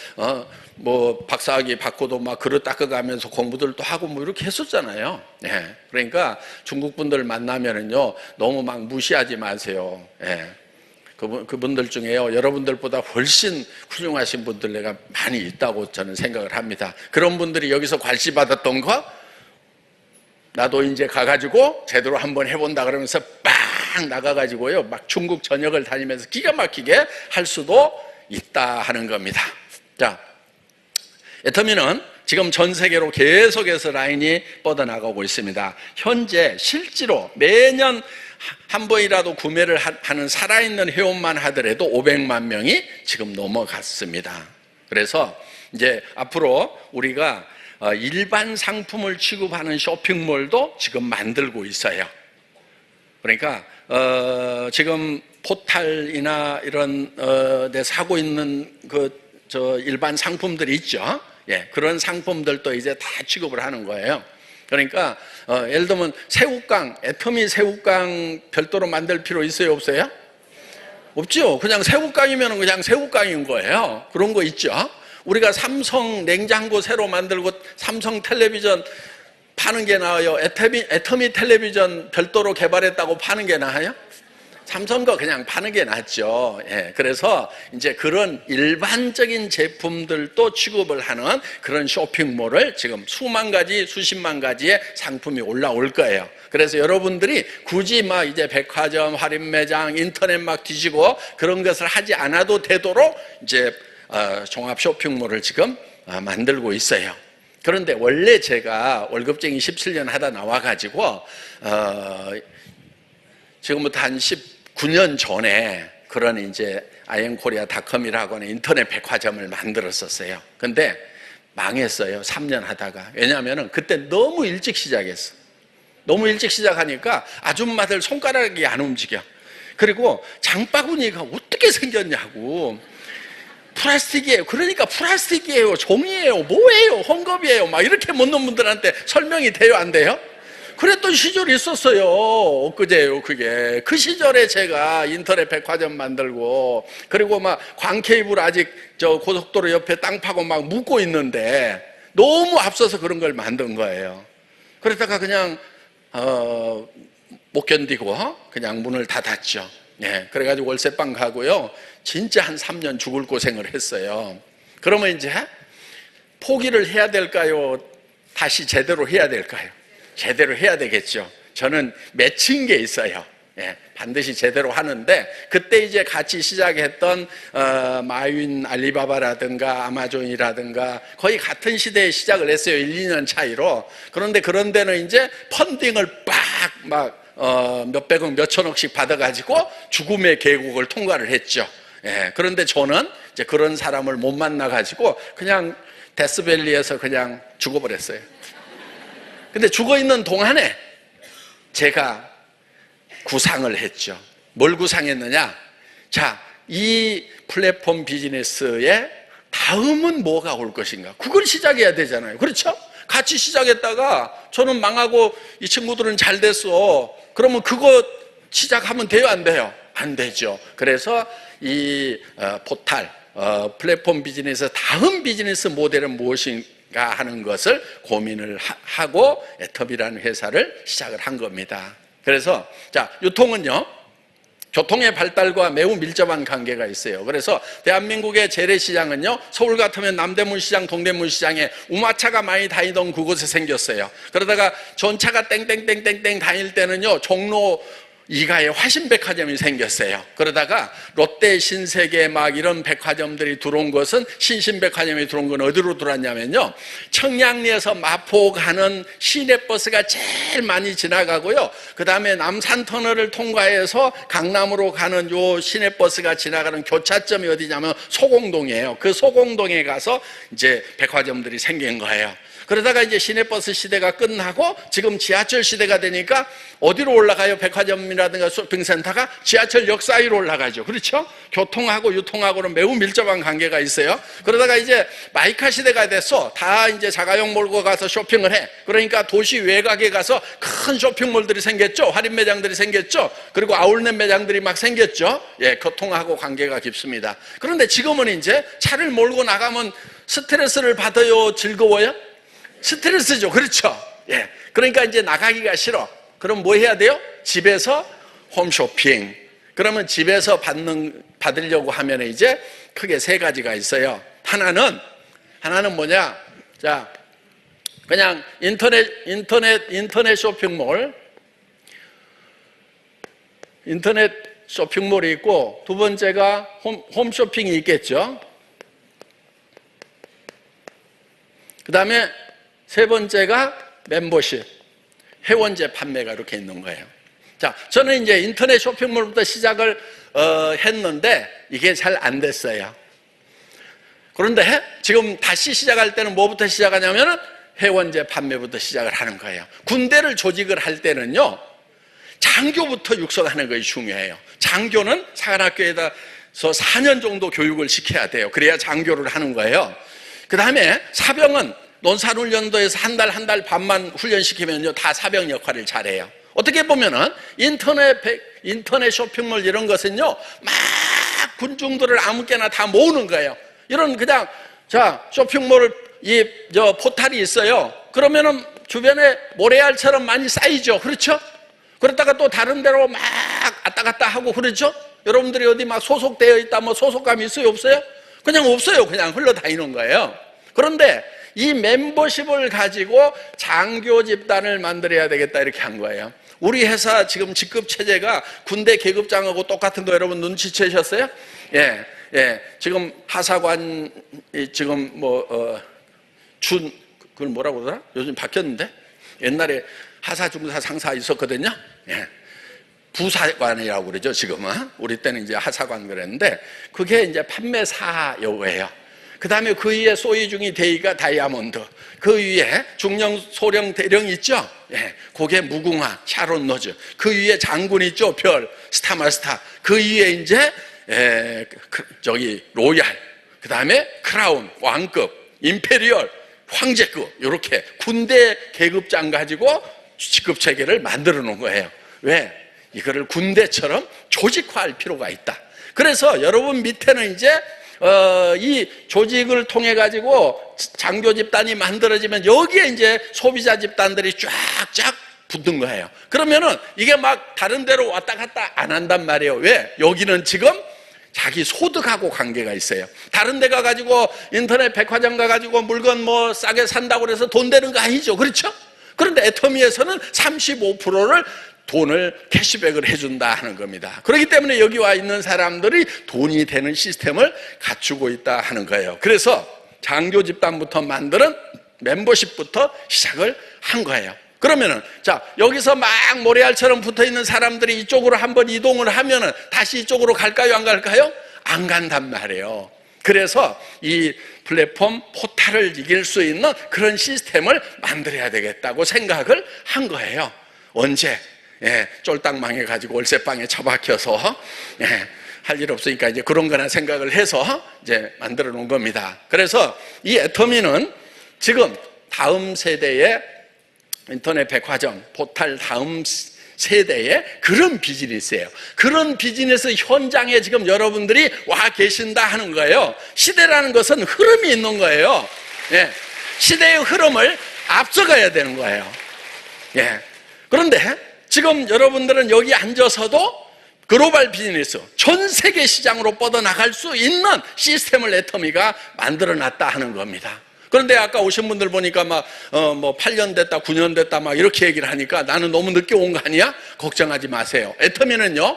박사학위 받고도 막 그릇 닦아가면서 공부들도 하고 뭐 이렇게 했었잖아요. 예. 그러니까 중국 분들 만나면은요, 너무 막 무시하지 마세요. 예. 그분들 중에요, 여러분들보다 훨씬 훌륭하신 분들 내가 많이 있다고 저는 생각을 합니다. 그런 분들이 여기서 괄시 받았던 거 나도 이제 가가지고 제대로 한번 해본다 그러면서 빵 나가가지고요, 막 중국 전역을 다니면서 기가 막히게 할 수도 있다 하는 겁니다. 자, 애터미는 지금 전 세계로 계속해서 라인이 뻗어나가고 있습니다. 현재 실제로 매년 한 번이라도 구매를 하는 살아있는 회원만 하더라도 500만 명이 지금 넘어갔습니다. 그래서 이제 앞으로 우리가 일반 상품을 취급하는 쇼핑몰도 지금 만들고 있어요. 그러니까 지금 포탈이나 이런 데 사고 있는 일반 상품들이 있죠. 예, 그런 상품들도 이제 다 취급을 하는 거예요. 그러니까 예를 들면 새우깡, 애터미 새우깡 별도로 만들 필요 있어요, 없어요? 없죠. 그냥 새우깡이면 그냥 새우깡인 거예요. 그런 거 있죠. 우리가 삼성 냉장고 새로 만들고 삼성 텔레비전 파는 게 나아요? 애터미 텔레비전 별도로 개발했다고 파는 게 나아요? 삼성 거 그냥 파는 게 낫죠. 예, 그래서 이제 그런 일반적인 제품들도 취급을 하는 그런 쇼핑몰을 지금 수만 가지, 수십만 가지의 상품이 올라올 거예요. 그래서 여러분들이 굳이 막 이제 백화점, 할인 매장, 인터넷 막 뒤지고 그런 것을 하지 않아도 되도록 이제 종합 쇼핑몰을 지금 만들고 있어요. 그런데 원래 제가 월급쟁이 17년 하다 나와가지고 지금부터 한 19년 전에 그런 이제 iamkorea.com이라고 하는 인터넷 백화점을 만들었었어요. 근데 망했어요. 3년 하다가. 왜냐하면 그때 너무 일찍 시작했어. 너무 일찍 시작하니까 아줌마들 손가락이 안 움직여. 그리고 장바구니가 어떻게 생겼냐고. 플라스틱이에요. 그러니까 플라스틱이에요. 종이에요. 뭐예요? 헝겊이에요. 막 이렇게 묻는 분들한테 설명이 돼요? 안 돼요? 그랬던 시절이 있었어요. 엊그제요, 그게. 그 시절에 제가 인터넷 백화점 만들고, 그리고 막 광케이블 아직 저 고속도로 옆에 땅 파고 막 묻고 있는데, 너무 앞서서 그런 걸 만든 거예요. 그러다가 그냥, 못 견디고, 그냥 문을 닫았죠. 예. 그래가지고 월세방 가고요. 진짜 한 3년 죽을 고생을 했어요. 그러면 이제 포기를 해야 될까요? 다시 제대로 해야 될까요? 제대로 해야 되겠죠. 저는 맺힌 게 있어요. 예, 반드시 제대로 하는데 그때 이제 같이 시작했던 마윈 알리바바라든가 아마존이라든가 거의 같은 시대에 시작을 했어요. 1, 2년 차이로. 그런데 그런 데는 이제 펀딩을 몇백억, 몇천억씩 받아가지고 죽음의 계곡을 통과를 했죠. 예, 그런데 저는 이제 그런 사람을 못 만나가지고 그냥 데스밸리에서 그냥 죽어버렸어요. 근데 죽어있는 동안에 제가 구상을 했죠. 뭘 구상했느냐? 자, 이 플랫폼 비즈니스의 다음은 뭐가 올 것인가? 그걸 시작해야 되잖아요. 그렇죠? 같이 시작했다가 저는 망하고 이 친구들은 잘 됐어. 그러면 그거 시작하면 돼요? 안 돼요? 안 되죠. 그래서 이 포탈, 플랫폼 비즈니스 다음 비즈니스 모델은 무엇인가 하는 것을 고민을 하고 애터비라는 회사를 시작을 한 겁니다. 그래서 자, 유통은요, 교통의 발달과 매우 밀접한 관계가 있어요. 그래서 대한민국의 재래시장은요, 서울 같으면 남대문 시장, 동대문 시장에 우마차가 많이 다니던 그곳에 생겼어요. 그러다가 전차가 땡땡땡땡땡 다닐 때는요, 종로 2가에 화신백화점이 생겼어요. 그러다가 롯데, 신세계 막 이런 백화점들이 들어온 것은, 신신백화점이 들어온 건 어디로 들어왔냐면요, 청량리에서 마포 가는 시내버스가 제일 많이 지나가고요, 그 다음에 남산터널을 통과해서 강남으로 가는 요 시내버스가 지나가는 교차점이 어디냐면 소공동이에요. 그 소공동에 가서 이제 백화점들이 생긴 거예요. 그러다가 이제 시내버스 시대가 끝나고 지금 지하철 시대가 되니까 어디로 올라가요? 백화점이라든가 쇼핑센터가 지하철역 사이로 올라가죠. 그렇죠? 교통하고 유통하고는 매우 밀접한 관계가 있어요. 그러다가 이제 마이카 시대가 됐어. 다 이제 자가용 몰고 가서 쇼핑을 해. 그러니까 도시 외곽에 가서 큰 쇼핑몰들이 생겼죠. 할인 매장들이 생겼죠. 그리고 아울렛 매장들이 막 생겼죠. 예, 교통하고 관계가 깊습니다. 그런데 지금은 이제 차를 몰고 나가면 스트레스를 받아요? 즐거워요? 스트레스죠. 그렇죠? 예. 그러니까 이제 나가기가 싫어. 그럼 뭐 해야 돼요? 집에서 홈쇼핑. 그러면 집에서 받으려고 하면 이제 크게 세 가지가 있어요. 하나는 뭐냐? 자, 그냥 인터넷 쇼핑몰. 인터넷 쇼핑몰이 있고, 두 번째가 홈쇼핑이 있겠죠. 그 다음에 세 번째가 멤버십, 회원제 판매가 이렇게 있는 거예요. 자, 저는 이제 인터넷 쇼핑몰부터 시작을 했는데 이게 잘 안 됐어요. 그런데 지금 다시 시작할 때는 뭐부터 시작하냐면 회원제 판매부터 시작을 하는 거예요. 군대를 조직을 할 때는요, 장교부터 육성하는 것이 중요해요. 장교는 사관학교에서 4년 정도 교육을 시켜야 돼요. 그래야 장교를 하는 거예요. 그 다음에 사병은 논산훈련도에서 한 달 반만 훈련시키면요, 다 사병 역할을 잘해요. 어떻게 보면은 인터넷 쇼핑몰 이런 것은요, 막 군중들을 아무개나 다 모으는 거예요. 이런 그냥, 자, 쇼핑몰, 포탈이 있어요. 그러면은 주변에 모래알처럼 많이 쌓이죠. 그렇죠? 그러다가 또 다른 데로 막 왔다 갔다 하고 그러죠? 여러분들이 어디 막 소속되어 있다, 뭐 소속감이 있어요? 없어요? 그냥 없어요. 그냥 흘러다니는 거예요. 그런데 이 멤버십을 가지고 장교 집단을 만들어야 되겠다 이렇게 한 거예요. 우리 회사 지금 직급 체제가 군대 계급장하고 똑같은 거 여러분 눈치채셨어요? 예, 예. 지금 하사관 지금 그걸 뭐라고 그러더라? 요즘 바뀌었는데 옛날에 하사 중사 상사 있었거든요. 예. 부사관이라고 그러죠, 지금은. 우리 때는 이제 하사관 그랬는데, 그게 이제 판매사요예요. 그 다음에 그 위에 소위중이 대위가 다이아몬드, 그 위에 중령, 소령, 대령 있죠? 예, 그게 무궁화, 샤론 노즈, 그 위에 장군 있죠? 별, 스타마스타, 그 위에 이제 로얄, 그 다음에 크라운, 왕급, 임페리얼, 황제급, 이렇게 군대 계급장 가지고 직급 체계를 만들어 놓은 거예요. 왜? 이거를 군대처럼 조직화할 필요가 있다. 그래서 여러분 밑에는 이제 이 조직을 통해 가지고 장교 집단이 만들어지면 여기에 이제 소비자 집단들이 쫙쫙 붙는 거예요. 그러면은 이게 막 다른 데로 왔다 갔다 안 한단 말이에요. 왜? 여기는 지금 자기 소득하고 관계가 있어요. 다른 데 가가지고 인터넷 백화점 가가지고 물건 뭐 싸게 산다고 해서 돈 되는 거 아니죠. 그렇죠? 그런데 애터미에서는 35%를 돈을 캐시백을 해준다 하는 겁니다. 그렇기 때문에 여기 와 있는 사람들이 돈이 되는 시스템을 갖추고 있다 하는 거예요. 그래서 장교 집단부터 만드는 멤버십부터 시작을 한 거예요. 그러면은 자, 여기서 막 모래알처럼 붙어 있는 사람들이 이쪽으로 한번 이동을 하면은 다시 이쪽으로 갈까요? 안 갈까요? 안 간단 말이에요. 그래서 이 플랫폼, 포탈을 이길 수 있는 그런 시스템을 만들어야 되겠다고 생각을 한 거예요. 언제? 쫄딱 망해가지고 월세방에 처박혀서 할 일 없으니까 이제 그런 거나 생각을 해서 이제 만들어 놓은 겁니다. 그래서 이 애터미는 지금 다음 세대의 인터넷 백화점, 포탈 다음 세대의 그런 비즈니스예요. 그런 비즈니스 현장에 지금 여러분들이 와 계신다 하는 거예요. 시대라는 것은 흐름이 있는 거예요. 시대의 흐름을 앞서가야 되는 거예요. 그런데 지금 여러분들은 여기 앉아서도 글로벌 비즈니스, 전 세계 시장으로 뻗어나갈 수 있는 시스템을 애터미가 만들어 놨다 하는 겁니다. 그런데 아까 오신 분들 보니까 막, 8년 됐다, 9년 됐다, 막 이렇게 얘기를 하니까 나는 너무 늦게 온 거 아니야? 걱정하지 마세요. 애터미는요,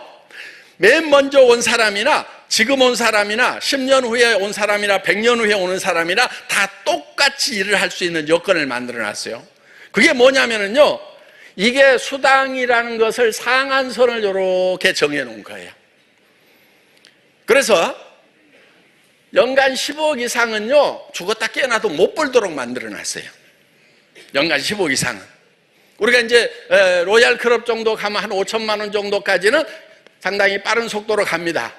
맨 먼저 온 사람이나 지금 온 사람이나 10년 후에 온 사람이나 100년 후에 오는 사람이나 다 똑같이 일을 할 수 있는 여건을 만들어 놨어요. 그게 뭐냐면은요, 이게 수당이라는 것을 상한선을 이렇게 정해 놓은 거예요. 그래서 연간 10억 이상은요, 죽었다 깨어나도 못 벌도록 만들어 놨어요. 연간 10억 이상은. 우리가 이제 로얄 클럽 정도 가면 한 5천만 원 정도까지는 상당히 빠른 속도로 갑니다.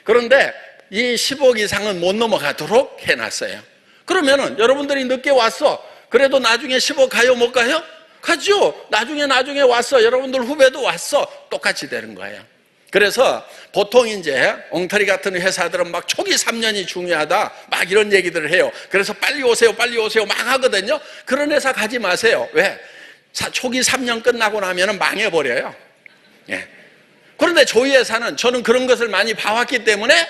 그런데 이 10억 이상은 못 넘어가도록 해놨어요. 그러면은 여러분들이 늦게 왔어. 그래도 나중에 10억 가요, 못 가요? 가죠. 나중에 왔어. 여러분들 후배도 왔어. 똑같이 되는 거예요. 그래서 보통 이제 엉터리 같은 회사들은 막 초기 3년이 중요하다 막 이런 얘기들을 해요. 그래서 빨리 오세요 막 하거든요. 그런 회사 가지 마세요. 왜? 초기 3년 끝나고 나면 망해버려요. 그런데 저희 회사는 저는 그런 것을 많이 봐왔기 때문에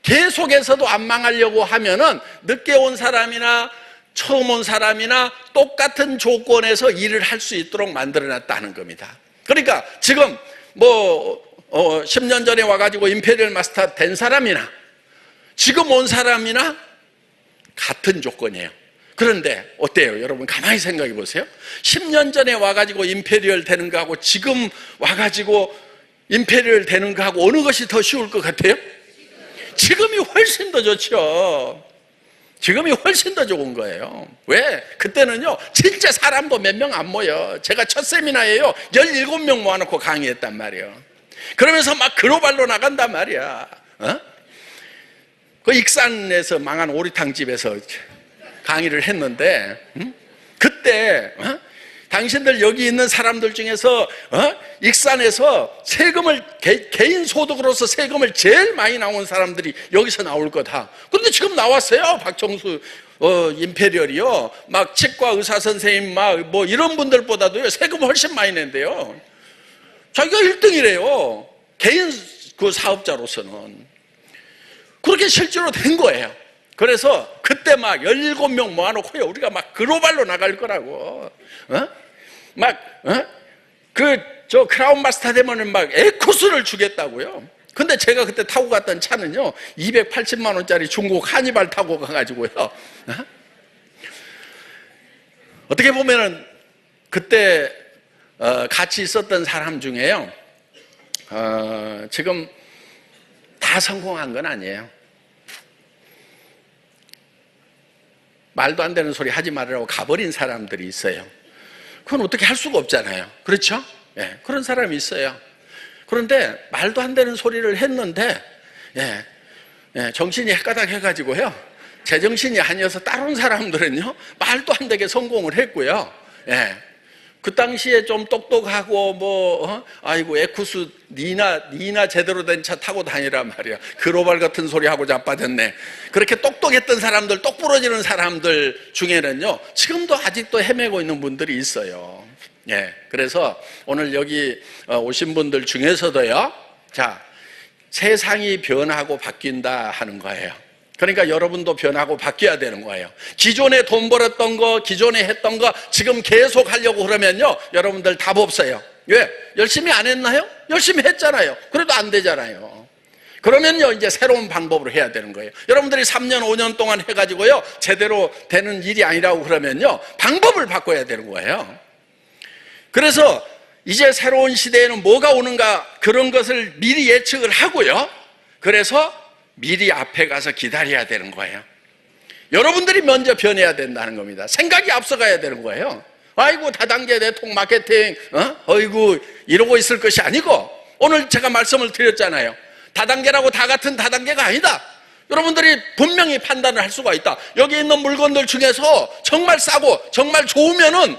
계속해서도 안 망하려고 하면은 늦게 온 사람이나 처음 온 사람이나 똑같은 조건에서 일을 할 수 있도록 만들어놨다는 겁니다. 그러니까 지금 10년 전에 와가지고 임페리얼 마스터 된 사람이나 지금 온 사람이나 같은 조건이에요. 그런데 어때요? 여러분 가만히 생각해 보세요. 10년 전에 와가지고 임페리얼 되는 거하고 지금 와가지고 임페리얼 되는 거하고 어느 것이 더 쉬울 것 같아요? 지금이 훨씬 더 좋죠. 지금이 훨씬 더 좋은 거예요. 왜? 그때는요 진짜 사람도 몇 명 안 모여. 제가 첫 세미나에요 17명 모아놓고 강의했단 말이에요. 그러면서 막 글로벌로 나간단 말이야. 그 익산에서 망한 오리탕집에서 강의를 했는데 그때 당신들 여기 있는 사람들 중에서 익산에서 세금을 개인 소득으로서 세금을 제일 많이 나온 사람들이 여기서 나올 거다. 그런데 지금 나왔어요. 박정수 임페리얼이요. 막 치과 의사 선생님 막 뭐 이런 분들보다도요 세금 훨씬 많이 낸대요. 자기가 1등이래요. 개인 그 사업자로서는. 그렇게 실제로 된 거예요. 그래서 그때 막 17명 모아놓고요 우리가 막 글로벌로 나갈 거라고. 저 크라운 마스터 되면은 막 에쿠스를 주겠다고요. 근데 제가 그때 타고 갔던 차는요 280만 원짜리 중국 하니발 타고 가가지고요. 어떻게 보면은 그때 같이 있었던 사람 중에요 지금 다 성공한 건 아니에요. 말도 안 되는 소리 하지 말라고 가버린 사람들이 있어요. 그건 어떻게 할 수가 없잖아요. 그렇죠? 그런 사람이 있어요. 그런데 말도 안 되는 소리를 했는데 정신이 헷가닥 해가지고요 제정신이 아니어서 따라온 사람들은요 말도 안 되게 성공을 했고요. 그 당시에 좀 똑똑하고 아이고 에쿠스 니나 제대로 된 차 타고 다니란 말이야. 글로벌 같은 소리 하고 자빠졌네. 그렇게 똑똑했던 사람들, 똑부러지는 사람들 중에는요 지금도 아직도 헤매고 있는 분들이 있어요. 그래서 오늘 여기 오신 분들 중에서도요 자 세상이 변하고 바뀐다 하는 거예요. 그러니까 여러분도 변하고 바뀌어야 되는 거예요. 기존에 돈 벌었던 거, 기존에 했던 거 지금 계속 하려고 그러면요 여러분들 답 없어요. 왜? 열심히 안 했나요? 열심히 했잖아요. 그래도 안 되잖아요. 그러면요 이제 새로운 방법으로 해야 되는 거예요. 여러분들이 3년 5년 동안 해가지고요 제대로 되는 일이 아니라고 그러면요 방법을 바꿔야 되는 거예요. 그래서 이제 새로운 시대에는 뭐가 오는가 그런 것을 미리 예측을 하고요 그래서 미리 앞에 가서 기다려야 되는 거예요. 여러분들이 먼저 변해야 된다는 겁니다. 생각이 앞서가야 되는 거예요. 아이고 다단계 네트워크 마케팅 어이구 이러고 있을 것이 아니고, 오늘 제가 말씀을 드렸잖아요. 다단계라고 다 같은 다단계가 아니다. 여러분들이 분명히 판단을 할 수가 있다. 여기 있는 물건들 중에서 정말 싸고 정말 좋으면은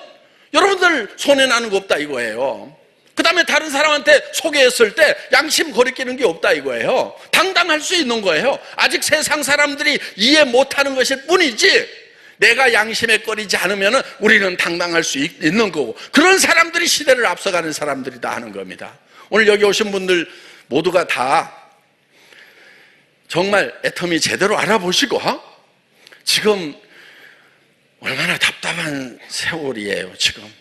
여러분들 손해나는 거 없다 이거예요. 그 다음에 다른 사람한테 소개했을 때 양심 거리끼는 게 없다 이거예요. 당당할 수 있는 거예요. 아직 세상 사람들이 이해 못하는 것일 뿐이지, 내가 양심에 꺼리지 않으면 우리는 당당할 수 있는 거고, 그런 사람들이 시대를 앞서가는 사람들이다 하는 겁니다. 오늘 여기 오신 분들 모두가 다 정말 애터미 제대로 알아보시고, 지금 얼마나 답답한 세월이에요 지금.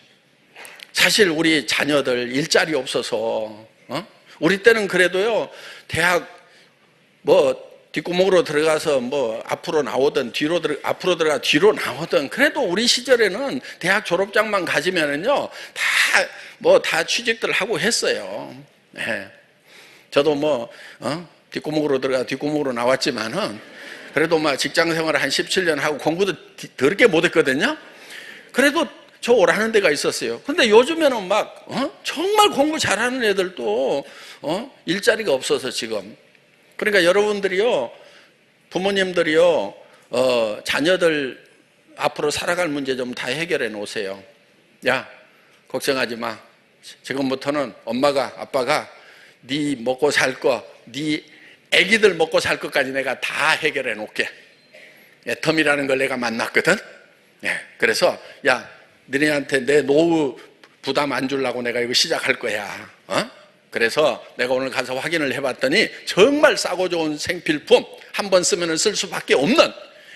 사실 우리 자녀들 일자리 없어서, 우리 때는 그래도요, 대학 뒷구멍으로 들어가서 앞으로 나오든 앞으로 들어가 뒤로 나오든, 그래도 우리 시절에는 대학 졸업장만 가지면은요 다 취직들 하고 했어요. 네. 저도 뒷구멍으로 들어가 뒷구멍으로 나왔지만은 그래도 직장 생활을 한 17년 하고 공부도 더럽게 못했거든요. 그래도 저 오라는 데가 있었어요. 근데 요즘에는 정말 공부 잘하는 애들도 일자리가 없어서 지금. 그러니까 여러분들이요, 부모님들이요, 자녀들 앞으로 살아갈 문제 좀 다 해결해 놓으세요. 야, 걱정하지 마. 지금부터는 엄마가, 아빠가 네 먹고 살 거, 네 애기들 먹고 살 것까지 내가 다 해결해 놓을게. 애텀이라는 걸 내가 만났거든. 네, 그래서 야, 너네한테 내 노후 부담 안 주려고 내가 이거 시작할 거야. 그래서 내가 오늘 가서 확인을 해봤더니 정말 싸고 좋은 생필품, 한 번 쓰면 쓸 수밖에 없는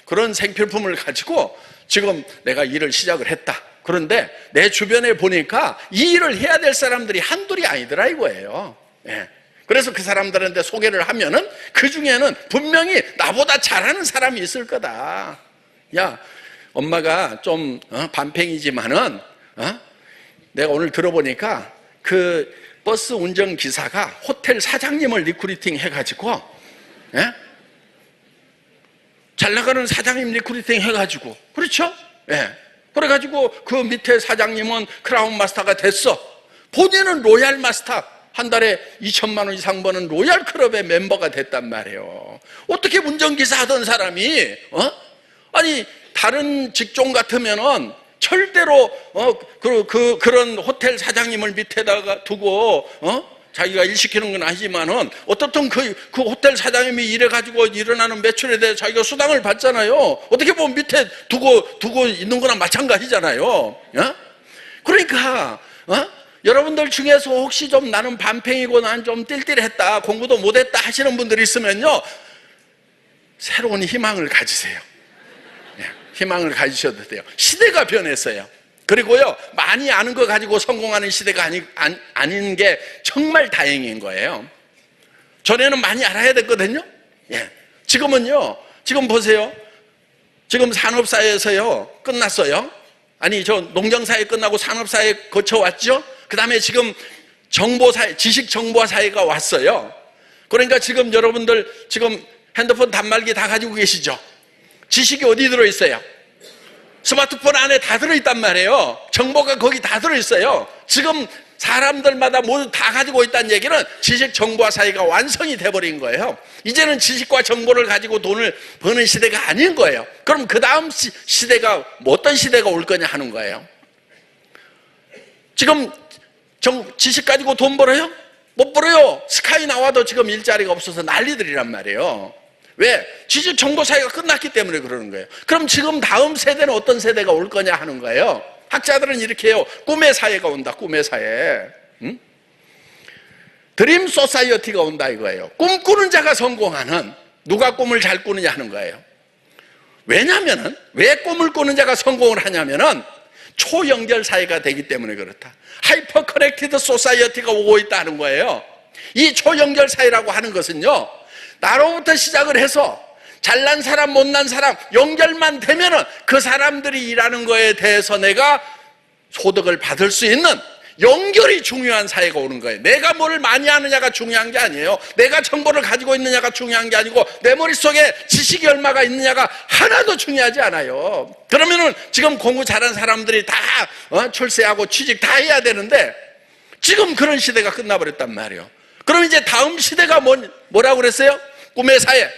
그런 생필품을 가지고 지금 내가 일을 시작을 했다. 그런데 내 주변에 보니까 이 일을 해야 될 사람들이 한둘이 아니더라 이거예요. 예. 그래서 그 사람들한테 소개를 하면은 그 중에는 분명히 나보다 잘하는 사람이 있을 거다. 야, 엄마가 좀 반팽이지만은 내가 오늘 들어보니까 그 버스 운전기사가 호텔 사장님을 리크루팅 해가지고, 예? 잘 나가는 사장님 리크루팅 해가지고, 그렇죠? 예. 그래가지고 그 밑에 사장님은 크라운 마스터가 됐어. 본인은 로얄 마스터, 한 달에 2천만 원 이상 버는 로얄 클럽의 멤버가 됐단 말이에요. 어떻게 운전기사 하던 사람이 아니 다른 직종 같으면은 절대로 그런 호텔 사장님을 밑에다가 두고 자기가 일 시키는 건 아니지만은 어떻든 그 호텔 사장님이 일해가지고 일어나는 매출에 대해 자기가 수당을 받잖아요. 어떻게 보면 밑에 두고 있는 거나 마찬가지잖아요. 그러니까 여러분들 중에서 혹시 좀 나는 반팽이고 난 좀 띨띨했다, 공부도 못했다 하시는 분들이 있으면요, 새로운 희망을 가지세요. 희망을 가지셔도 돼요. 시대가 변했어요. 그리고요, 많이 아는 거 가지고 성공하는 시대가 아닌 게 정말 다행인 거예요. 전에는 많이 알아야 됐거든요. 예. 지금은요, 지금 보세요. 지금 산업사회에서요, 끝났어요. 아니, 저 농경사회 끝나고 산업사회 거쳐왔죠? 그 다음에 지금 정보사회, 지식정보사회가 왔어요. 그러니까 지금 여러분들 지금 핸드폰 단말기 다 가지고 계시죠? 지식이 어디 들어있어요? 스마트폰 안에 다 들어있단 말이에요. 정보가 거기 다 들어있어요. 지금 사람들마다 모두 다 가지고 있다는 얘기는 지식 정보화 사회가 완성이 돼버린 거예요. 이제는 지식과 정보를 가지고 돈을 버는 시대가 아닌 거예요. 그럼 그 다음 시대가 어떤 시대가 올 거냐 하는 거예요. 지금 지식 가지고 돈 벌어요? 못 벌어요. 스카이 나와도 지금 일자리가 없어서 난리들이란 말이에요. 왜? 지식 정보 사회가 끝났기 때문에 그러는 거예요. 그럼 지금 다음 세대는 어떤 세대가 올 거냐 하는 거예요. 학자들은 이렇게 해요. 꿈의 사회가 온다. 꿈의 사회. 드림 소사이어티가 온다 이거예요. 꿈꾸는 자가 성공하는, 누가 꿈을 잘 꾸느냐 하는 거예요. 왜냐면은, 왜 꿈을 꾸는 자가 성공을 하냐면은 초연결 사회가 되기 때문에 그렇다. 하이퍼 커넥티드 소사이어티가 오고 있다는 거예요. 이 초연결 사회라고 하는 것은요, 나로부터 시작을 해서 잘난 사람 못난 사람 연결만 되면은 그 사람들이 일하는 거에 대해서 내가 소득을 받을 수 있는 연결이 중요한 사회가 오는 거예요. 내가 뭘 많이 하느냐가 중요한 게 아니에요. 내가 정보를 가지고 있느냐가 중요한 게 아니고 내 머릿속에 지식이 얼마가 있느냐가 하나도 중요하지 않아요. 그러면은 지금 공부 잘하는 사람들이 다 출세하고 취직 다 해야 되는데 지금 그런 시대가 끝나버렸단 말이에요. 그럼 이제 다음 시대가 뭐라고 그랬어요? 꿈의 사회,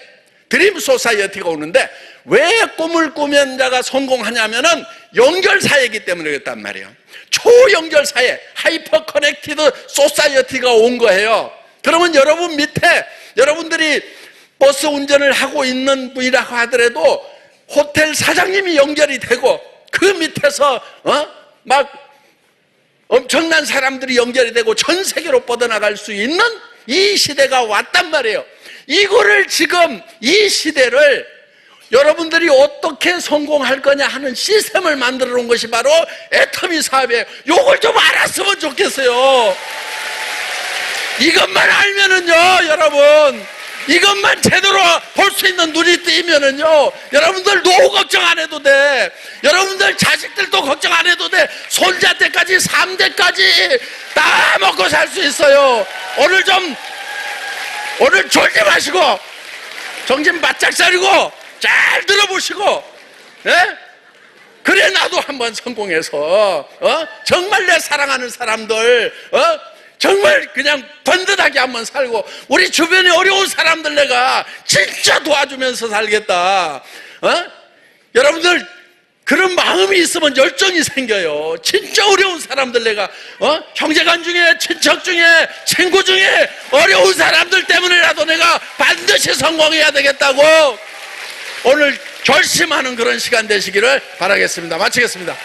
드림 소사이어티가 오는데 왜 꿈을 꾸면 자가 성공하냐면은 연결 사회이기 때문에 그랬단 말이에요. 초연결 사회, 하이퍼 커넥티드 소사이어티가 온 거예요. 그러면 여러분 밑에 여러분들이 버스 운전을 하고 있는 분이라고 하더라도 호텔 사장님이 연결이 되고 그 밑에서 막 엄청난 사람들이 연결이 되고 전 세계로 뻗어나갈 수 있는 이 시대가 왔단 말이에요. 이거를 지금 이 시대를 여러분들이 어떻게 성공할 거냐 하는 시스템을 만들어 놓은 것이 바로 애터미 사업이에요. 이걸 좀 알았으면 좋겠어요. 이것만 알면은요, 여러분, 이것만 제대로 볼 수 있는 눈이 뜨이면은요, 여러분들 노후 걱정 안 해도 돼. 여러분들 자식들도 걱정 안 해도 돼. 손자 때까지 3대까지 다 먹고 살 수 있어요. 오늘 졸지 마시고 정신 바짝 차리고 잘 들어보시고, 예? 그래 나도 한번 성공해서 정말 내 사랑하는 사람들 정말 그냥 번듯하게 한번 살고 우리 주변에 어려운 사람들 내가 진짜 도와주면서 살겠다. 여러분들 그런 마음이 있으면 열정이 생겨요. 진짜 어려운 사람들 내가 형제간 중에 친척 중에 친구 중에 어려운 사람들 때문에라도 내가 반드시 성공해야 되겠다고 오늘 결심하는 그런 시간 되시기를 바라겠습니다. 마치겠습니다.